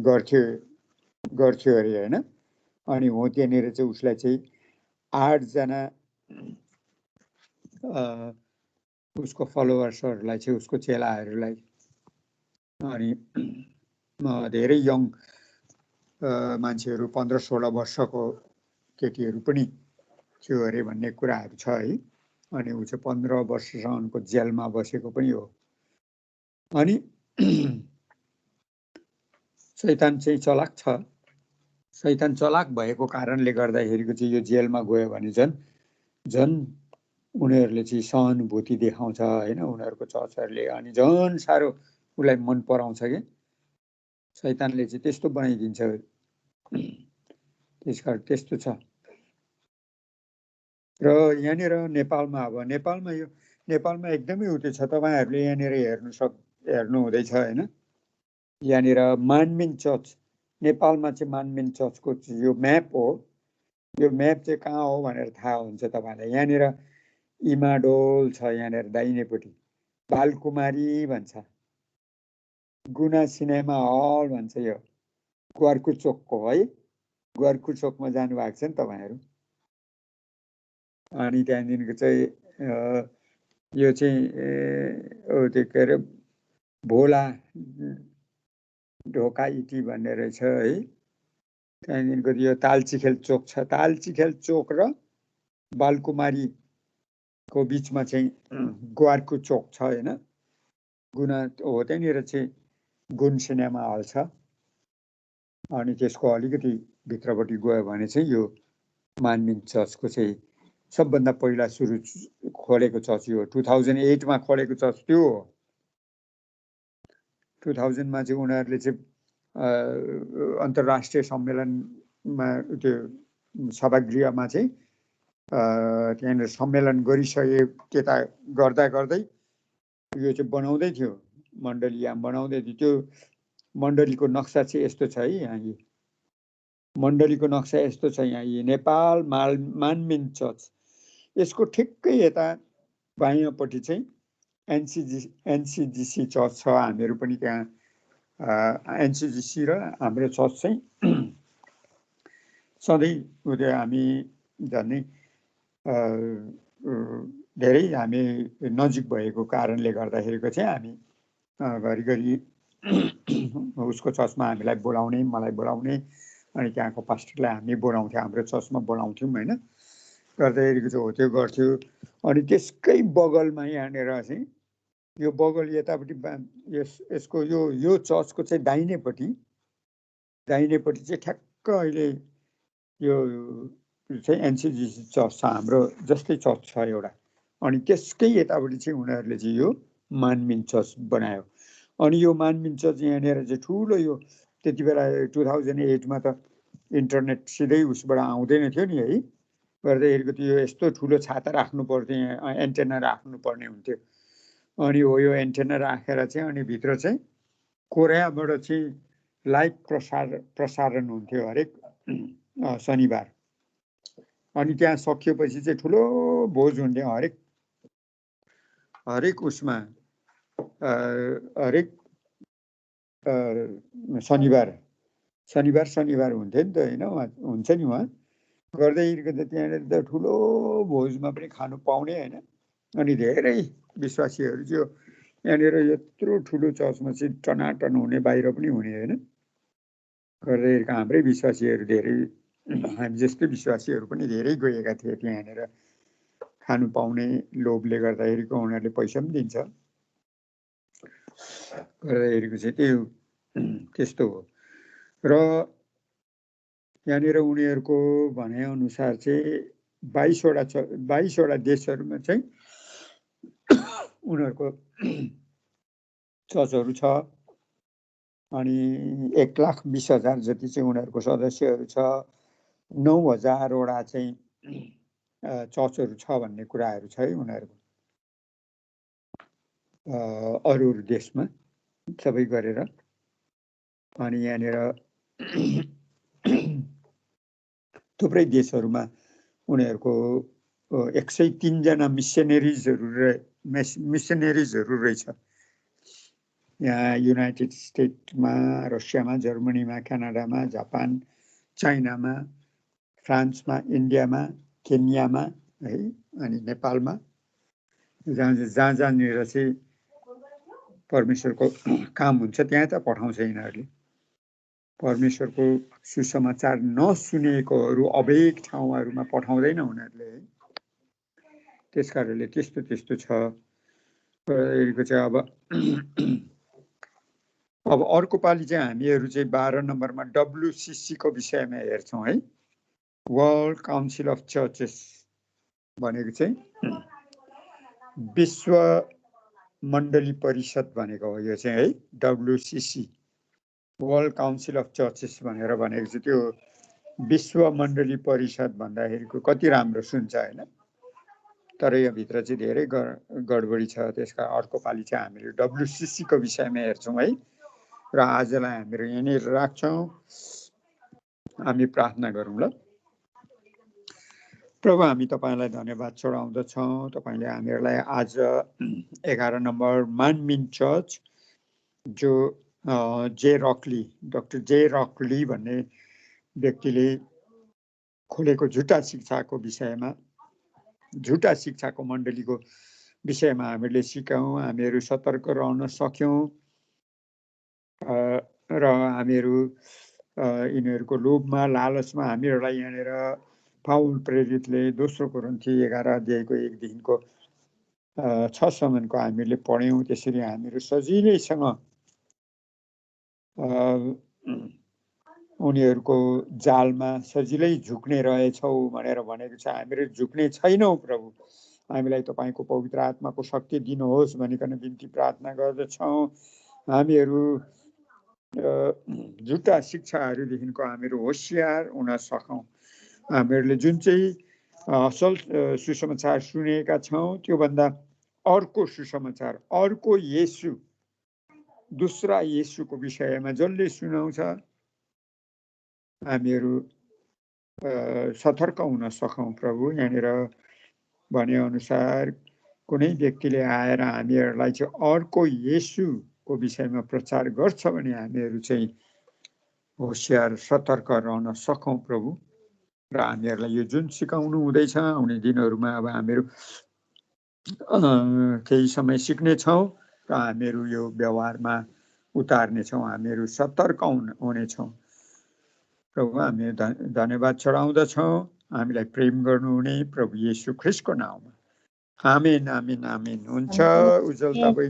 गर्थ्यो अरे हैन। अनि हो त्यहाँनिर चाहिँ उसलाई चाहिँ 8 जना उसको फलोवर्सहरूलाई चाहिँ उसको चेलाहरूलाई अनि धेरै यङ मान्छेहरू 15-16 वर्षको केटीहरू पनि थियो अरे भन्ने कुराहरू छ है। अनि ऊ चाहिँ 15 वर्षसम्मको जेलमा बसेको पनि हो। अनि शैतान चाहिँ चलाक छ। शैतान चलाक भएको कारणले गर्दाखेरिको चाहिँ यो जेलमा गयो भने झन् उनीहरूले चाहिँ सहानुभूति देखाउँछ हैन, उनीहरूको चर्चहरूले। अनि झन् साह्रो उसलाई मन पराउँछ के शैतानले चाहिँ त्यस्तो बनाइदिन्छ। त्यसकारण त्यस्तो छ। र यहाँनिर नेपालमा अब नेपालमा एकदमै उतै छ। तपाईहरुले यहाँनिर हेर्नु हुँदैछ हैन। यहाँनिर मानमिन चर्च, नेपालमा चाहिँ मानमिन चर्चको यो म्याप हो। यो म्याप चाहिँ कहाँ हो भनेर थाहा हुन्छ तपाईलाई। यहाँनिर इमाडोल छ, यहाँनिर दाहिनेपट्टि बालकुमारी भन्छ, गुना सिनेमा हल भन्छ। यो ग्वारकु चोकको है, ग्वारकु चोकमा जानु भएको छ नि तपाईहरु। अनि त्यहाँदेखिको चाहिँ यो चाहिँ त्यो के अरे भोला ढोका इटी भन्ने रहेछ है। त्यहाँदेखिको यो तालचीखेल चोक छ। तालचीखेल चोक र बालकुमारीको बिचमा चाहिँ ग्वारकु चोक छ हैन। गुना हो त्यहाँनिर चाहिँ गुन सिनेमा हल छ। अनि त्यसको अलिकति भित्रपट्टि गयो भने चाहिँ यो मानमिन चर्चको चाहिँ सबभन्दा पहिला सुरु खोलेको चर्च यो 2008 मा खोलेको चर्च त्यो हो। 2000 मा चाहिँ उनीहरूले चाहिँ अन्तर्राष्ट्रिय सम्मेलनमा त्यो सभागृहमा चाहिँ त्यहाँनिर सम्मेलन गरिसके त्यता गर्दै यो चाहिँ बनाउँदै थियो, मण्डली बनाउँदै थियो। त्यो मण्डलीको नक्सा चाहिँ यस्तो छ है। यहाँ मण्डलीको नक्सा यस्तो छ। यहाँ नेपाल मानमिन चर्च, यसको ठिक्कै यता बायाँपट्टि चाहिँ एनसीजीसी चर्च छ। हामीहरू पनि त्यहाँ एनसीजीसी र हाम्रो चर्च चाहिँ सधैँ हामी झन् धेरै हामी नजिक भएको कारणले गर्दाखेरिको चाहिँ हामी घरिघरि उसको चर्चमा हामीलाई बोलाउने, मलाई बोलाउने, अनि त्यहाँको पास्टरलाई हामी बोलाउँथ्यौँ, हाम्रो चर्चमा बोलाउँथ्यौँ हैन। गर्दाखेरिको चाहिँ हो त्यो गर्थ्यो। अनि त्यसकै बगलमा यहाँनिर चाहिँ यो बगल यतापट्टि यसको यो चर्चको चाहिँ दाहिनेपट्टि चाहिँ ठ्याक्क अहिले यो चाहिँ एनसीजीसी चर्च छ, हाम्रो जस्तै चर्च छ एउटा। अनि त्यसकै यतापट्टि चाहिँ उनीहरूले चाहिँ यो मानमिन चर्च बनायो। अनि यो मानमिन चर्च यहाँनिर चाहिँ ठुलो यो त्यति बेला 2008 मा त इन्टरनेट सिधै उसबाट आउँदैन थियो नि है। गर्दाखेरिको त्यो यस्तो ठुलो छाता राख्नु पर्थ्यो, यहाँ एन्टेना राख्नु पर्ने हुन्थ्यो। अनि हो यो एन्टेना राखेर चाहिँ अनि भित्र चाहिँ कोरियाबाट चाहिँ लाइभ प्रसारण हुन्थ्यो हरेक शनिबार। अनि त्यहाँ सकिएपछि चाहिँ ठुलो भोज हुन्थ्यो हरेक उसमा हरेक शनिबार हुन्थ्यो नि त होइन, हुन्छ नि उहाँ गर्दैको त त्यहाँनिर त ठुलो भोजमा पनि खानु पाउने होइन। अनि धेरै विश्वासीहरू चाहिँ यहाँनिर यत्रो ठुलो चर्चमा चाहिँ टनाटन हुने, बाहिर पनि हुने होइन। गर्दैको हाम्रै विश्वासीहरू धेरै, हामी जस्तै विश्वासीहरू पनि धेरै गएका थिए त्यहाँनिर खानु पाउने लोभले गर्दाखेरिको उनीहरूले पैसा पनि दिन्छ गर्दाखेरिको चाहिँ त्यस्तो हो। र यहाँनिर उनीहरूको भनेअनुसार चाहिँ 22वटा देशहरूमा चाहिँ उनीहरूको चर्चहरू छ। अनि 1,20,000 जति चाहिँ उनीहरूको सदस्यहरू छ। 9,000वटा चाहिँ चर्चहरू छ भन्ने कुराहरू छ है उनीहरूको अरू देशमा सबै गरेर। अनि यहाँनिर थुप्रै देशहरूमा उनीहरूको 103 जना मिसनरिजहरू रहेछ। यहाँ युनाइटेड स्टेटमा, रसियामा, जर्मनीमा, क्यानाडामा, जापान, चाइनामा, फ्रान्समा, इन्डियामा, केन्यामा है, अनि नेपालमा, जहाँनिर चाहिँ परमेश्वरको काम हुन्छ त्यहाँ त पठाउँछ यिनीहरूले। परमेश्वरको सुसमाचार नसुनेकोहरू अभेग ठाउँहरूमा पठाउँदैन उनीहरूले है। त्यस कारणले त्यस्तो छ। चाहिँ अब अर्को पालि चाहिँ हामीहरू चाहिँ 12 नम्बरमा WCC को विषयमा हेर्छौँ है। वर्ल्ड काउन्सिल अफ चर्चेस भनेको चाहिँ विश्व मण्डली परिषद भनेको हो यो चाहिँ है। WCC world council of churches भनेर भनेको चाहिँ त्यो विश्व मण्डली परिषद भन्दाखेरिको कति राम्रो सुन्छ होइन। तर यो भित्र चाहिँ धेरै गडबडी छ। त्यसका अर्को पालि चाहिँ हामीले WCC को विषयमा हेर्छौँ है। र आजलाई हामीहरू यहीँनिर राख्छौँ। हामी प्रार्थना गरौँ ल। प्रभु, हामी तपाईँलाई धन्यवाद चढाउँदछौँ। तपाईँले हामीहरूलाई आज 11 नम्बर मानमिन चर्च जो डाक्टर जे रकली भन्ने व्यक्तिले खोलेको झुटा शिक्षाको मण्डलीको विषयमा हामीले सिक्यौँ। हामीहरू सतर्क रहन सक्यौँ र हामीहरू यिनीहरूको लोभमा, लालचमा हामीहरूलाई यहाँनिर पाउल प्रेरितले 2 कोरिन्थी 11 अध्यायको 1 देखिको 6 सम्मको हामीले पढ्यौँ। त्यसरी हामीहरू सजिलैसँग उनीहरूको जालमा सजिलै झुक्ने रहेछौँ भनेर भनेको छ। हामीहरू झुक्ने छैनौँ प्रभु। हामीलाई तपाईँको पवित्र आत्माको शक्ति दिनुहोस् भनिकन बिन्ती प्रार्थना गर्दछौँ। हामीहरू झुटा शिक्षाहरूदेखिको हामीहरू होसियार हुन सकौँ। हामीहरूले जुन चाहिँ असल सुसमाचार सुनेका छौँ त्योभन्दा अर्को सुसमाचार, अर्को येशू, दोस्रा येशूको विषयमा जसले सुनाउँछ हामीहरू सतर्क हुन सकौँ प्रभु। यहाँनिर भनेअनुसार कुनै व्यक्तिले आएर हामीहरूलाई चाहिँ अर्को येशूको विषयमा प्रचार गर्छ भने हामीहरू चाहिँ होसियार सतर्क रहन सकौँ प्रभु। र हामीहरूलाई यो जुन सिकाउनु हुँदैछ आउने दिनहरूमा अब हामीहरू केही समय सिक्नेछौँ र हामीहरू यो व्यवहारमा उतार्नेछौँ। हामीहरू सतर्क हुनेछौँ प्रभु। हामी धन्यवाद चढाउँदछौँ हामीलाई प्रेम गर्नुहुने प्रभु येशू ख्रीष्टको नाममा। आमेन आमेन आमेन। हुन्छ उज्जवल तपाईँ